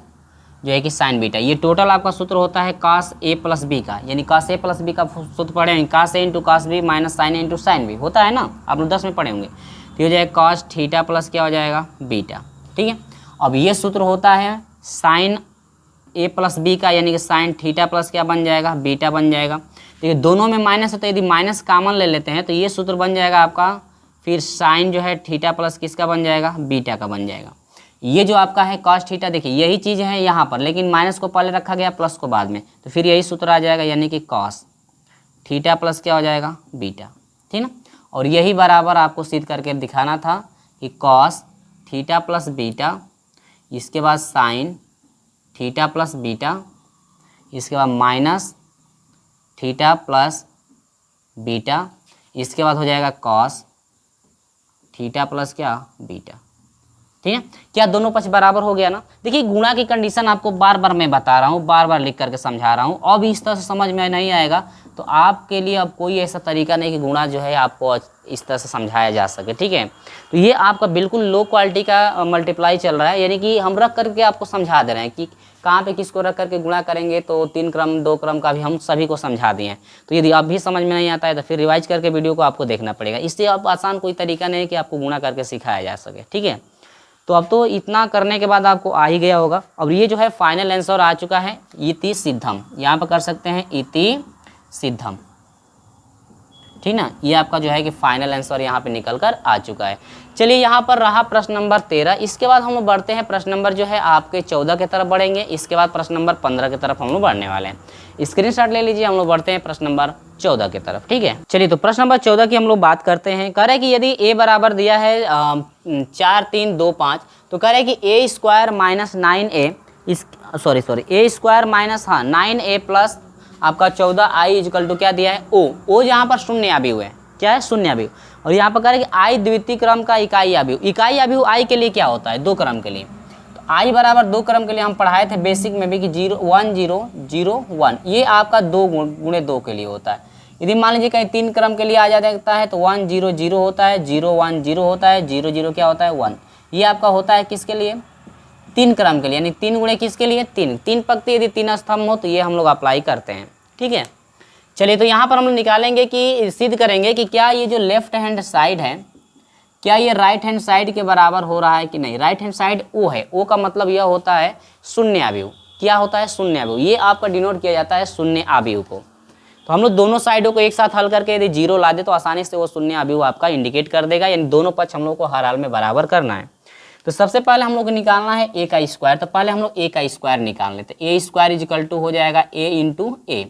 Speaker 1: जो है कि साइन बीटा। ये टोटल आपका सूत्र होता है कॉस ए प्लस बी का, यानी कॉस ए प्लस बी का सूत्र पढ़े हैं, cos A into cos B minus sine A into sine B होता है ना, आप लोग 10 में पढ़े होंगे। तो ये हो जाएगा कॉस थीटा प्लस क्या हो जाएगा, बीटा, ठीक है। अब ये सूत्र होता है साइन ए प्लस बी का, यानी कि साइन थीटा प्लस क्या बन जाएगा, बीटा बन जाएगा। देखिए दोनों में माइनस है तो यदि माइनस कॉमन ले लेते हैं तो ये सूत्र बन जाएगा आपका, फिर साइन जो है थीटा प्लस किसका बन जाएगा, बीटा का बन जाएगा। ये जो आपका है कॉस थीटा, देखिए यही चीज़ है यहाँ पर, लेकिन माइनस को पहले रखा गया प्लस को बाद में, तो फिर यही सूत्र आ जाएगा, यानी कि कॉस थीटा प्लस क्या हो जाएगा, बीटा, ठीक ना। और यही बराबर आपको सिद्ध करके दिखाना था कि कॉस थीटा प्लस बीटा, इसके बाद साइन थीटा प्लस बीटा, इसके बाद माइनस थीटा प्लस बीटा, इसके बाद हो जाएगा कॉस थीटा प्लस क्या, बीटा, ठीक है। क्या दोनों पक्ष बराबर हो गया ना। देखिए गुणा की कंडीशन आपको बार बार मैं बता रहा हूँ, बार बार लिख करके समझा रहा हूँ। अब इस तरह से समझ में नहीं आएगा तो आपके लिए अब कोई ऐसा तरीका नहीं कि गुणा जो है आपको इस तरह से समझाया जा सके, ठीक है। तो ये आपका बिल्कुल लो क्वालिटी का मल्टीप्लाई चल रहा है, यानी कि हम रख करके आपको समझा दे रहे हैं कि कहाँ पे किसको रख करके गुणा करेंगे। तो 3 क्रम 2 क्रम का भी हम सभी को समझा दिए हैं। तो यदि आप भी समझ में नहीं आता है तो फिर रिवाइज करके वीडियो को आपको देखना पड़ेगा। इससे अब आसान कोई तरीका नहीं है कि आपको गुणा करके सिखाया जा सके, ठीक है। तो अब तो इतना करने के बाद आपको आ ही गया होगा। अब ये जो है फाइनल आंसर आ चुका है, इति सिद्धम, यहाँ पर कर सकते हैं इति सिद्धम, ठीक ना। ये आपका जो है कि फाइनल आंसर यहाँ पे निकल कर आ चुका है। चलिए यहाँ पर रहा प्रश्न नंबर 13। इसके बाद हम लोग बढ़ते हैं प्रश्न नंबर जो है आपके 14 की तरफ बढ़ेंगे। इसके बाद प्रश्न नंबर 15 की तरफ हम लोग बढ़ने वाले हैं। स्क्रीनशॉट ले लीजिए, हम लोग बढ़ते हैं प्रश्न नंबर 14 की तरफ, ठीक है। चलिए तो प्रश्न नंबर 14 की हम लोग बात करते हैं। कह रहे हैं कि यदि a बराबर दिया है 4 3 2 5, तो कह रहे हैं कि a square minus 9a A square minus 9a plus आपका 14i इक्वल टू क्या दिया है, ओ यहाँ पर शून्य अवयव है, क्या है, शून्य अवयव। और यहाँ पर कह रहे हैं कि आई द्वितीय क्रम का इकाई अवयव आई के लिए क्या होता है, 2 क्रम के लिए। तो आई बराबर 2 क्रम के लिए हम पढ़ाए थे बेसिक में भी कि 0 1 0 0 1, ये आपका 2 गुणे 2 के लिए होता है। यदि मान लीजिए कहीं 3 क्रम के लिए आ जाता है तो 1 0 0 होता है, 0 1 0 होता है, 0 0 क्या होता है, 1। ये आपका होता है किसके लिए, 3 क्रम के लिए, यानी 3 गुणे किसके लिए, 3 पंक्ति यदि 3 स्तंभ हो तो ये हम लोग अप्लाई करते हैं, ठीक है। चलिए तो यहाँ पर हम लोग निकालेंगे कि सिद्ध करेंगे कि क्या ये जो लेफ्ट हैंड साइड है क्या ये राइट हैंड साइड के बराबर हो रहा है कि नहीं। राइट हैंड साइड ओ है, ओ का मतलब यह होता है शून्य अवयव। क्या होता है, शून्य अवयव। ये आपका डिनोट किया जाता है शून्य अवयव को। तो हम लोग दोनों साइडों को एक साथ हल करके यदि 0 ला दे तो आसानी से वो शून्य अवयव आपका इंडिकेट कर देगा, यानी दोनों पक्ष हम लोग को हर हाल में बराबर करना है। तो सबसे पहले हम लोग को निकालना है a का स्क्वायर। तो पहले हम लोग a का स्क्वायर निकाल लेते हैं। a स्क्वायर इक्वल टू हो जाएगा a इंटू ए।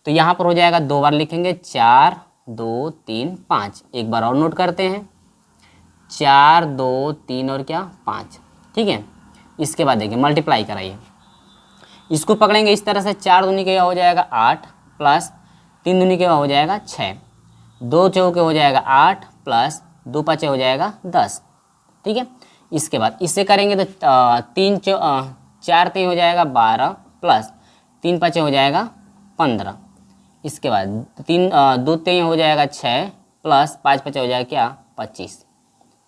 Speaker 1: तो यहाँ पर हो जाएगा 2 बार लिखेंगे, 4 2 3 5। एक बार और नोट करते हैं, 4 2 3 और क्या 5, ठीक है। इसके बाद देखिए मल्टीप्लाई कराइए, इसको पकड़ेंगे इस तरह से, 4 दूनी के हो जाएगा 8 प्लस 3 दूनी के हो जाएगा 6, 2 चौके हो जाएगा 8 प्लस 2 5 हो जाएगा 10, ठीक है। इसके बाद इससे करेंगे तो 4 3 हो जाएगा 12 प्लस 3 5 हो जाएगा 15। इसके बाद 2 3 हो जाएगा 6 प्लस 5 5 हो जाएगा क्या 25,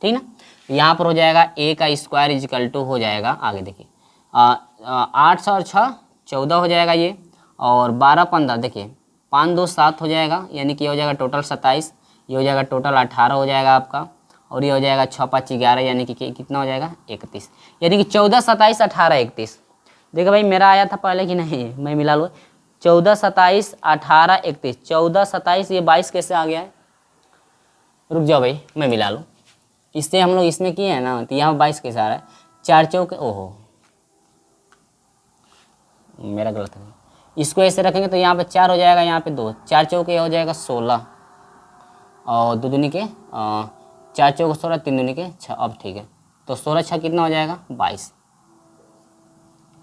Speaker 1: ठीक ना। यहाँ पर हो जाएगा a का स्क्वायर इजिकल टू हो जाएगा, आगे देखिए 8 और 6 14 हो जाएगा ये, और 12 15 देखिए 5 2 7 हो जाएगा, यानी कि ये हो जाएगा टोटल 27, ये हो जाएगा टोटल 18 हो जाएगा आपका, और ये हो जाएगा 6 5 11, यानी कि कितना हो जाएगा 31, यानी कि 14 27 18 31। देखो भाई मेरा आया था पहले कि नहीं, मैं मिला लो 14 27 18 31, 14 27 ये 22 कैसे आ गया है, रुक जाओ भाई मैं मिला लूँ, इससे हम लोग इसमें किए हैं ना, तो यहाँ 22 कैसे आ रहा है, 4 चौक, ओहो मेरा गलत है, इसको ऐसे रखेंगे तो यहाँ पे 4 हो जाएगा, यहाँ पे 2, 4 चौके हो जाएगा 16, और 2 दूनी के 4 चौके 16, 3 दूनी के 6, अब ठीक है, तो 16 6 कितना हो जाएगा 22,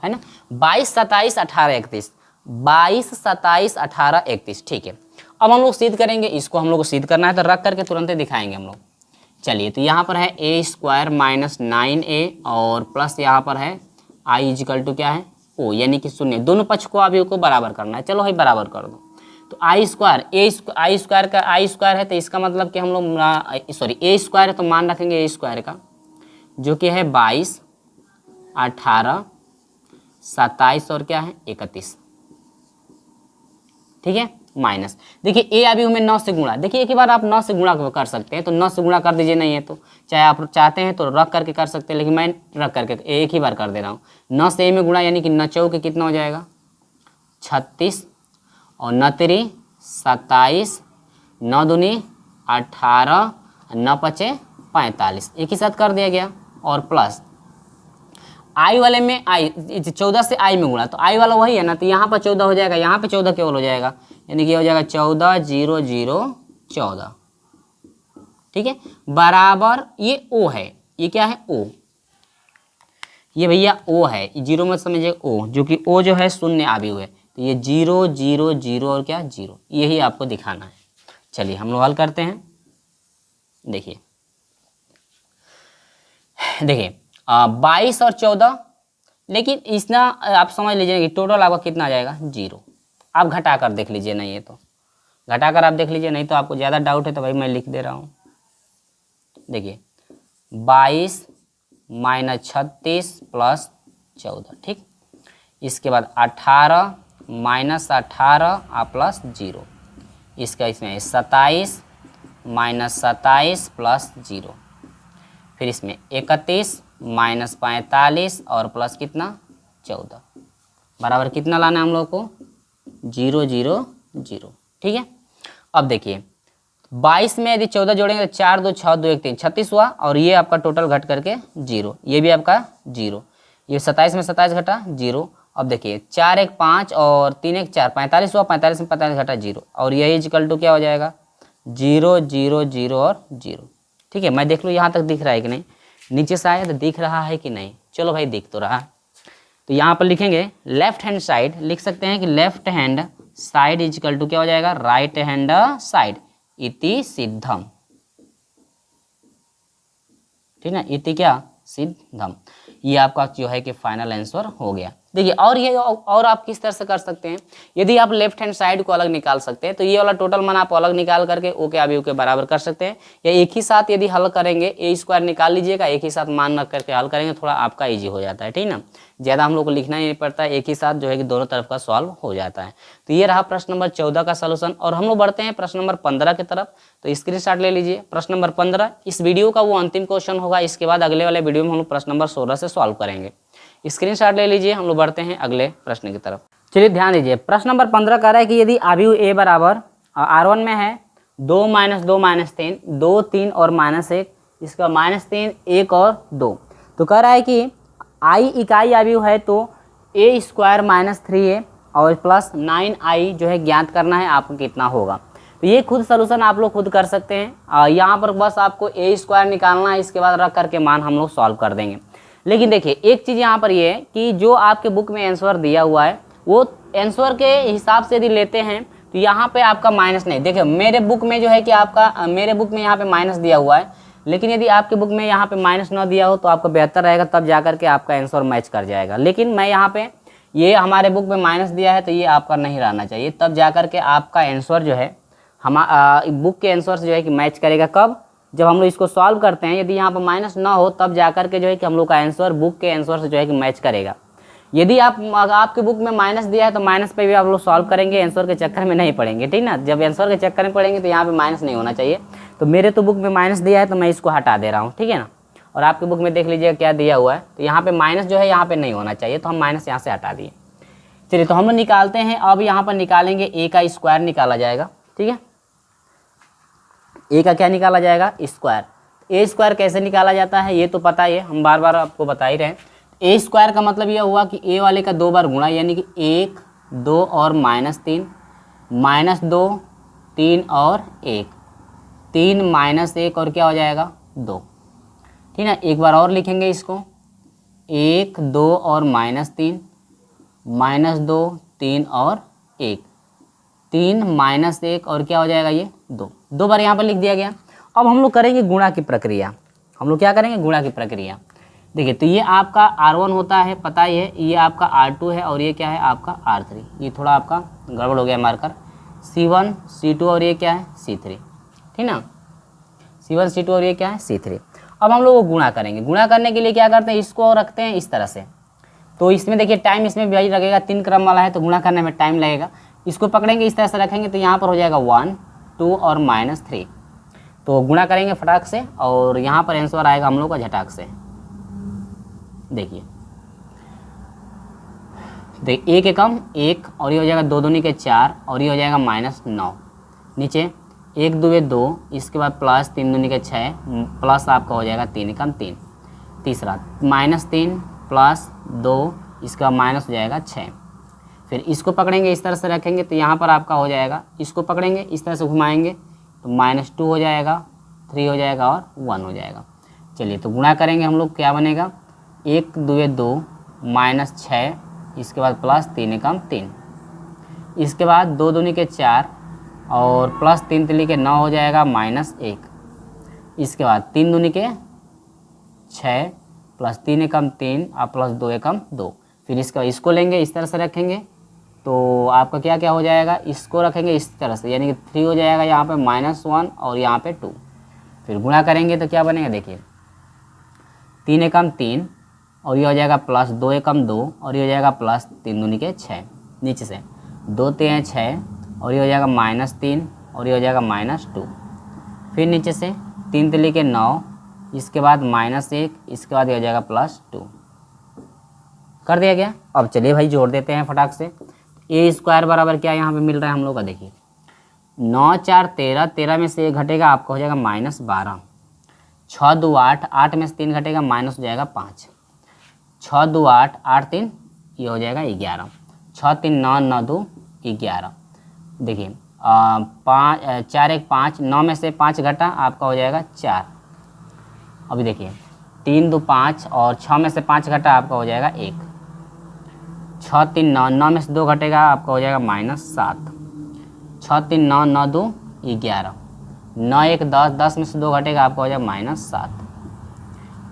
Speaker 1: है ना। 22 27 18 31, 22 27 18 31, ठीक है। अब हम लोग सिद्ध करेंगे, इसको हम लोग को सिद्ध करना है तो रख करके तुरंत ही दिखाएंगे हम लोग। चलिए तो यहाँ पर है ए स्क्वायर माइनस 9a और प्लस यहाँ पर है आई इजिकल टू क्या है ओ, यानी कि शून्य, दोनों पक्ष को अभी को बराबर करना है। चलो भाई बराबर कर दो, तो आई स्क्वायर आई स्क्वायर का आई स्क्वायर है, तो इसका मतलब कि हम लोग सॉरी ए स्क्वायर है तो मान रखेंगे ए स्क्वायर का, जो कि है 22 18 27 और क्या है 31, ठीक है, माइनस देखिए ए अभी हमें 9 से गुणा, देखिए एक ही बार आप 9 से गुणा कर सकते हैं, तो 9 से गुणा कर दीजिए, नहीं है तो चाहे आप चाहते हैं तो रख करके कर सकते हैं, लेकिन मैं रख करके एक ही बार कर दे रहा हूँ। 9 से ए में गुणा, यानी कि 9 चौके कितना हो जाएगा 36, और 9 3 27, 9 दूनी 18, 9 5 45, एक ही साथ कर दिया गया, और प्लस आई वाले में आई 14 से आई में गुणा, तो आई वाला वही है ना, तो यहाँ पर 14 हो जाएगा, यहाँ पे 14 केवल हो जाएगा, यानी कि हो जाएगा 14 0 0 14, ठीक है, बराबर ये ओ है, ये क्या है ओ, ये भैया ओ है, जीरो मत समझिए ओ, जो कि ओ जो है शून्य आवी हुए, तो ये 0 0 0 और क्या 0, यही आपको दिखाना है। चलिए हम लोग हल करते हैं, देखिए 22 और 14, लेकिन इसना आप समझ लीजिए कि टोटल आपका कितना आ जाएगा 0, आप घटा कर देख लीजिए, नहीं है तो घटा कर आप देख लीजिए, नहीं तो आपको ज़्यादा डाउट है तो भाई मैं लिख दे रहा हूँ। देखिए 22 माइनस 36 प्लस 14, ठीक, इसके बाद 18 माइनस 18 और प्लस 0, इसका इसमें 27 माइनस 27 प्लस 0, फिर इसमें 31 माइनस 45 और प्लस कितना 14, बराबर कितना लाना है हम लोग को 0 0 0, ठीक है। अब देखिए 22 में यदि 14 जोड़ेंगे तो 4 2 6 2 1 3 36 हुआ, और ये आपका टोटल घट करके 0, ये भी आपका 0, ये 27 में 27 घटा 0। अब देखिए 4 1 5 और 3 1 4 45 हुआ, 45 में 45 घटा 0, और यही इक्वल टू क्या हो जाएगा 0 0 0 और 0, ठीक है। मैं देख लूँ यहाँ तक दिख रहा है कि नहीं, नीचे से आया तो दिख रहा है कि नहीं, चलो भाई दिख तो रहा है। तो यहाँ पर लिखेंगे लेफ्ट हैंड साइड, लिख सकते हैं कि left hand side is equal to क्या हो जाएगा राइट हैंड साइड इति सिद्धम, ठीक है, इति क्या सिद्धम, ये आपका जो है कि फाइनल आंसर हो गया। देखिए और ये और आप किस तरह से कर सकते हैं, यदि आप लेफ्ट हैंड साइड को अलग निकाल सकते हैं तो ये वाला टोटल मान आप अलग निकाल करके ओ के अभी के बराबर कर सकते हैं, या एक ही साथ यदि हल करेंगे ए स्क्वायर निकाल लीजिएगा, एक ही साथ मान रख करके हल करेंगे, थोड़ा आपका ईजी हो जाता है, ठीक ना, ज़्यादा हम लोग को लिखना ही नहीं पड़ता, एक ही साथ जो है कि दोनों तरफ का सॉल्व हो जाता है। तो ये रहा प्रश्न नंबर 14 का सलूशन, और हम लोग बढ़ते हैं प्रश्न नंबर 15 की तरफ। तो स्क्रीनशॉट ले लीजिए, प्रश्न नंबर 15 इस वीडियो का वो अंतिम क्वेश्चन होगा, इसके बाद अगले वाले वीडियो में हम लोग प्रश्न नंबर 16 से सॉल्व करेंगे। स्क्रीनशॉट ले लीजिए, हम लोग बढ़ते हैं अगले प्रश्न की तरफ। चलिए ध्यान दीजिए, प्रश्न नंबर 15 कह रहा है कि यदि आव्यूह ए बराबर R1 में है 2 - 2 - 3 2 3 और -1, इसका -3 1 और 2, तो कह रहा है कि i इकाई आव्यूह है तो a स्क्वायर -3a और प्लस 9i जो है ज्ञात करना है, आपको कितना होगा। तो ये खुद सलूशन आप लोग खुद कर सकते हैं, यहाँ पर बस आपको a स्क्वायर निकालना है, इसके बाद रख करके मान हम लोग सॉल्व कर देंगे। लेकिन देखिए एक चीज़ यहाँ पर ये है कि जो आपके बुक में आंसर दिया हुआ है वो आंसर के हिसाब से यदि लेते हैं तो यहाँ पे आपका माइनस नहीं, देखिए मेरे बुक में जो है कि आपका मेरे बुक में यहाँ पे माइनस दिया हुआ है, लेकिन यदि आपके बुक में यहाँ पे माइनस ना दिया हो तो आपका बेहतर रहेगा, तब जा करके आपका आंसर मैच कर जाएगा। लेकिन मैं यहाँ पे ये हमारे बुक में माइनस दिया है तो ये आपका नहीं रहना चाहिए, तब जा करके आपका आंसर जो है हम बुक के आंसर से जो है कि मैच करेगा। कब? जब हम लोग इसको सॉल्व करते हैं, यदि यहाँ पर माइनस ना हो तब जा करके जो है कि हम लोग का आंसर बुक के आंसर से जो है कि मैच करेगा। यदि आपके बुक में माइनस दिया है तो माइनस पे भी आप लोग सॉल्व करेंगे, आंसर के चक्कर में नहीं पड़ेंगे, ठीक ना। जब आंसर के चक्कर में पड़ेंगे तो यहाँ पे माइनस नहीं होना चाहिए। तो मेरे तो बुक में माइनस दिया है तो मैं इसको हटा दे रहा हूँ, ठीक है ना। और आपके बुक में देख लीजिएगा क्या दिया हुआ है, तो यहाँ पे माइनस जो है यहाँ पे नहीं होना चाहिए, तो हम माइनस यहाँ से हटा दिए। चलिए तो हम लोग निकालते हैं। अब यहाँ पर निकालेंगे ए का स्क्वायर निकाला जाएगा, ठीक है। ए का क्या निकाला जाएगा? स्क्वायर। ए स्क्वायर कैसे निकाला जाता है ये तो पता ही है, हम बार बार आपको बता ही रहे हैं। ए स्क्वायर का मतलब यह हुआ कि ए वाले का 2 बार गुणा, यानी कि 1 2 और -3, -2 3 और 1, 3 -1 और क्या हो जाएगा 2, ठीक है। एक बार और लिखेंगे इसको, 1 2 और -3, -2 3 और 1, 3 -1 और क्या हो जाएगा ये 2, 2 बार यहाँ पर लिख दिया गया। अब हम लोग करेंगे गुणा की प्रक्रिया। हम लोग क्या करेंगे? गुणा की प्रक्रिया। देखिए तो ये आपका R1 होता है, पता ही है, ये आपका R2 है और ये क्या है आपका R3। ये थोड़ा आपका गड़बड़ हो गया मार्कर, C1 C2 और ये क्या है C3, ठीक ना। C1 C2 और ये क्या है C3। अब हम लोग गुणा करेंगे। गुणा करने के लिए क्या करते हैं? इसको रखते हैं इस तरह से। तो इसमें देखिए टाइम इसमें भी लगेगा, 3 क्रम वाला है तो गुणा करने में टाइम लगेगा। इसको पकड़ेंगे इस तरह से रखेंगे तो यहाँ पर हो जाएगा 1 2 और -3। तो गुणा करेंगे फटाक से और यहाँ पर आंसर आएगा हम लोग का झटाक से। देखिए एक एकम 1 और ये हो जाएगा 2 दूनी के 4 और ये हो जाएगा -9। नीचे 1 2 2, इसके बाद प्लस 3 दूनी के 6 प्लस आपका हो जाएगा 3 एकम 3। तीसरा -3 प्लस 2, इसका माइनस हो जाएगा 6। फिर इसको पकड़ेंगे इस तरह से रखेंगे तो यहाँ पर आपका हो जाएगा, इसको पकड़ेंगे इस तरह से घुमाएंगे तो -2 हो जाएगा, 3 हो जाएगा और 1 हो जाएगा। चलिए तो गुणा करेंगे हम लोग, क्या बनेगा 1 2 2 -6, इसके बाद प्लस 3 एकम 3, इसके बाद 2 दूनी के 4 और प्लस 3 तिली के 9 हो जाएगा -1, इसके बाद 3 दूनी के 6 प्लस 3 एकम 3 और प्लस 2 एकम 2। फिर इसको लेंगे इस तरह से रखेंगे तो आपका क्या क्या हो जाएगा, इसको रखेंगे इस तरह से, यानी कि 3 हो जाएगा यहाँ पे -1 और यहाँ पे 2। फिर गुणा करेंगे तो क्या बनेगा, देखिए 3 एकम 3 और ये हो जाएगा प्लस 2 एकम 2 और ये हो जाएगा प्लस 3 दूनी के 6। नीचे से 2 3 6 और ये हो जाएगा -3 और ये हो जाएगा -2। फिर नीचे से 3 तिली के 9, इसके बाद -1, इसके बाद ये हो जाएगा +2। कर दिया गया। अब चलिए भाई जोड़ देते हैं फटाक से। ए स्क्वायर बराबर क्या यहाँ पे मिल रहा है हम लोग का, देखिए 9 4 13, 13 में से 1 घटेगा आपका हो जाएगा -12, 6 2 8, 8 में से 3 घटेगा माइनस हो जाएगा 5, 6 2 8, 8 3 ये हो जाएगा 11, 6 3 9, 9 2 11। देखिए 4 1 5, 9 में से 5 घटा आपका हो जाएगा 4। अभी देखिए 3 2 5 और 6 में से 5 घटा आपका हो जाएगा 1, 6 3 9, 9 में से 2 घटेगा आपका हो जाएगा -7, 6 3 9, 9 2 11, 9 1 10, 10 में से 2 घटेगा आपका हो जाएगा -7।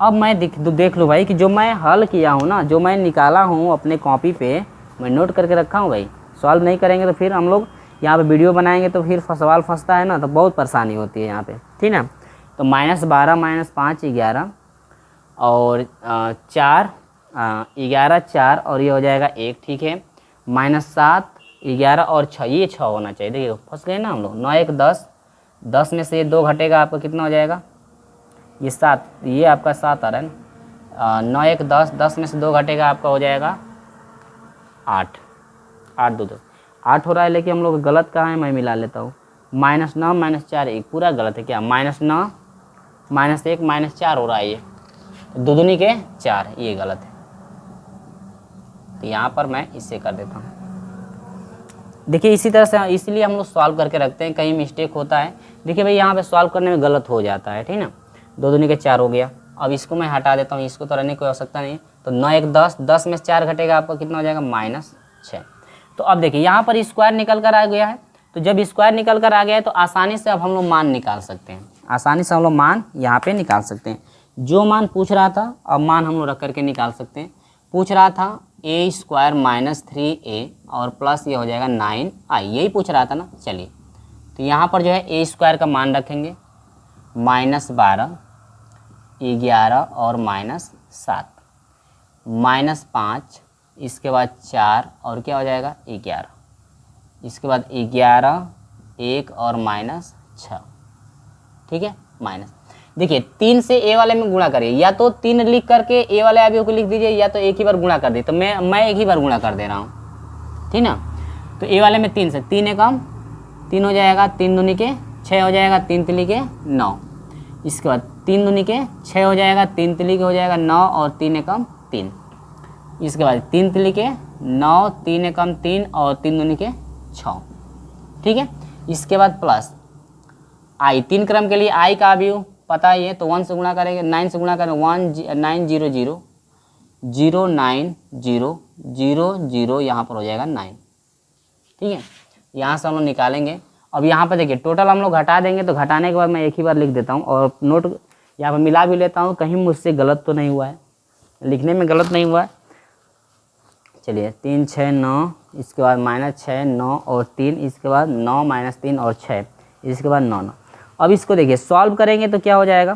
Speaker 1: अब मैं देख लो भाई कि जो मैं हल किया हूँ ना, जो मैं निकाला हूँ अपने कॉपी पे, मैं नोट करके रखा हूँ भाई। सॉल्व नहीं करेंगे तो फिर हम लोग यहाँ पे वीडियो बनाएंगे तो फिर सवाल फंसता है ना, तो बहुत परेशानी होती है यहाँ पे, ठीक ना। तो -12 -5 11 और 4 11 4 और ये हो जाएगा 1, ठीक है। -7 11 और 6, ये 6 होना चाहिए। देखिए फंस गए ना हम लोग। 9 1 10, 10 में से 2 घटेगा आपका कितना हो जाएगा, ये 7, ये आपका 7 आ रहा है ना। 9 1 10, 10 में से 2 घटेगा आपका हो जाएगा 8, 8 2 2 8 हो रहा है, लेकिन हम लोग गलत कहाँ है, मैं मिला लेता हूँ। -9 -4 1 पूरा गलत है क्या, -9 -1 -4 हो रहा है, ये 2 दूनी के 4, ये गलत है। तो यहाँ पर मैं इससे कर देता हूँ। देखिए इसी तरह से, इसलिए हम लोग सॉल्व करके रखते हैं, कहीं मिस्टेक होता है। देखिए भाई यहाँ पे सॉल्व करने में गलत हो जाता है, ठीक ना। 2 दूनी के 4 हो गया। अब इसको मैं हटा देता हूँ, इसको तो रहने की कोई आवश्यकता नहीं है। तो 9 1 10, 10 में से 4 घटेगा आपका कितना हो जाएगा -6। तो अब देखिए यहाँ पर स्क्वायर निकल कर आ गया है। तो जब स्क्वायर निकल कर आ गया है तो आसानी से अब हम लोग मान निकाल सकते हैं। आसानी से हम लोग मान यहाँ पे निकाल सकते हैं। जो मान पूछ रहा था अब मान हम लोग रख करके निकाल सकते हैं। पूछ रहा था a² -3a और प्लस ये हो जाएगा 9i, यही पूछ रहा था ना। चलिए तो यहाँ पर जो है ए स्क्वायर का मान रखेंगे -12, 11 और -7, -5, इसके बाद 4 और क्या हो जाएगा 11, इसके बाद 11, 1 और -6, ठीक है माइनस। देखिए 3 से ए वाले में गुणा करिए, या तो 3 लिख करके ए वाले अवयव को लिख दीजिए, या तो एक ही बार गुणा कर दीजिए। तो मैं एक ही बार गुणा कर दे रहा हूँ, ठीक ना। तो ए वाले में 3 से 3 एकम 3 हो जाएगा, 3 दूनी के 6 हो जाएगा, 3 तिली के 9, इसके बाद 3 दूनी के 6 हो जाएगा, 3 तिली के हो जाएगा 9 और 3 एकम 3, इसके बाद 3 तिली के 9, 3 एकम 3 और 3 दूनी के 6, ठीक है। इसके बाद प्लस आई, 3 क्रम के लिए आई का अवयव पता ही है, तो 1 से गुणा करेंगे, 9 से गुणा करेंगे, 900 0900000 यहाँ पर हो जाएगा 9, ठीक है। यहाँ से हम लोग निकालेंगे। अब यहाँ पर देखिए टोटल हम लोग घटा देंगे, तो घटाने के बाद मैं एक ही बार लिख देता हूँ और नोट यहाँ पर मिला भी लेता हूँ, कहीं मुझसे गलत तो नहीं हुआ है, लिखने में गलत नहीं हुआ है। चलिए 3 6 9, इसके बाद -6 9 और 3, इसके बाद 9 -3 और 6, इसके बाद 9 9। अब इसको देखिए सॉल्व करेंगे तो क्या हो जाएगा,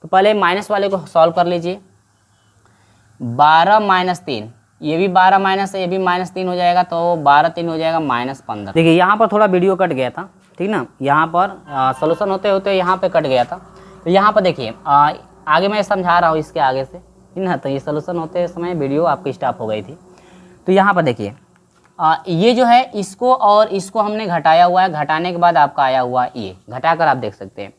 Speaker 1: तो पहले माइनस वाले को सॉल्व कर लीजिए। 12 -3, ये भी 12 माइनस है, ये भी -3 हो जाएगा, तो 12 3 हो जाएगा -15। देखिए यहाँ पर थोड़ा वीडियो कट गया था, ठीक ना, यहाँ पर सॉल्यूशन होते होते यहाँ पे कट गया था। तो यहाँ पर देखिए आगे मैं समझा रहा हूँ इसके आगे से, ठीक ना, तो ये सॉल्यूशन होते समय वीडियो आपकी स्टॉप हो गई थी। तो यहाँ पर देखिए ये जो है इसको और इसको हमने घटाया हुआ है, घटाने के बाद आपका आया हुआ ये घटाकर आप देख सकते हैं।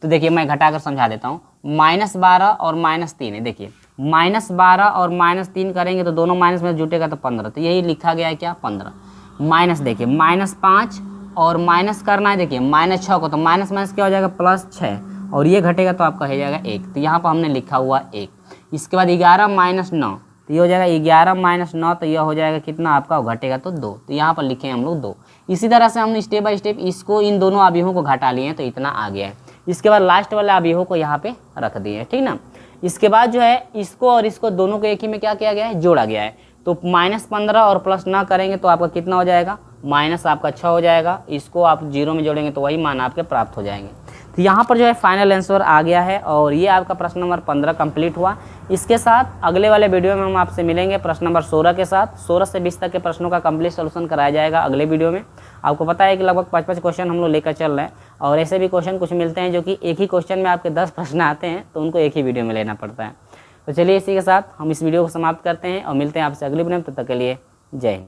Speaker 1: तो देखिए मैं घटाकर समझा देता हूँ, -12 और -3 है। देखिए -12 और -3 करेंगे तो दोनों माइनस में जुटेगा तो 15, तो यही लिखा गया है क्या 15। माइनस देखिए -5 और माइनस करना है, देखिए -6 को, तो माइनस क्या हो जाएगा +6, और ये घटेगा तो आपका हो जाएगा 1, तो यहाँ पर हमने लिखा हुआ 1। इसके बाद 11 -9, तो ये हो जाएगा 11 -9, तो यह हो जाएगा कितना आपका घटेगा तो 2, तो यहाँ पर लिखे हम लोग 2। इसी तरह से हमने स्टेप बाय स्टेप इसको इन दोनों अवयवों को घटा लिए हैं, तो इतना आ गया है। इसके बाद लास्ट वाले अवयवों को यहाँ पे रख दिए हैं, ठीक ना। इसके बाद जो है इसको और इसको दोनों को एक ही में क्या किया गया है, जोड़ा गया है। तो -15 और प्लस ना करेंगे तो आपका कितना हो जाएगा, माइनस आपका 6 हो जाएगा। इसको आप 0 में जोड़ेंगे तो वही मान आपके प्राप्त हो जाएंगे। तो यहाँ पर जो है फाइनल आंसर आ गया है, और ये आपका प्रश्न नंबर 15 कंप्लीट हुआ। इसके साथ अगले वाले वीडियो में हम आपसे मिलेंगे प्रश्न नंबर 16 के साथ। 16 से 20 तक के प्रश्नों का कंप्लीट सोल्यूशन कराया जाएगा अगले वीडियो में। आपको पता है कि लगभग 5-5 क्वेश्चन हम लोग लेकर चल रहे हैं, और ऐसे भी क्वेश्चन कुछ मिलते हैं जो कि एक ही क्वेश्चन में आपके 10 प्रश्न आते हैं, तो उनको एक ही वीडियो में लेना पड़ता है। तो चलिए इसी के साथ हम इस वीडियो को समाप्त करते हैं और मिलते हैं आपसे अगले वीडियो में। तब तक के लिए जय हिंद।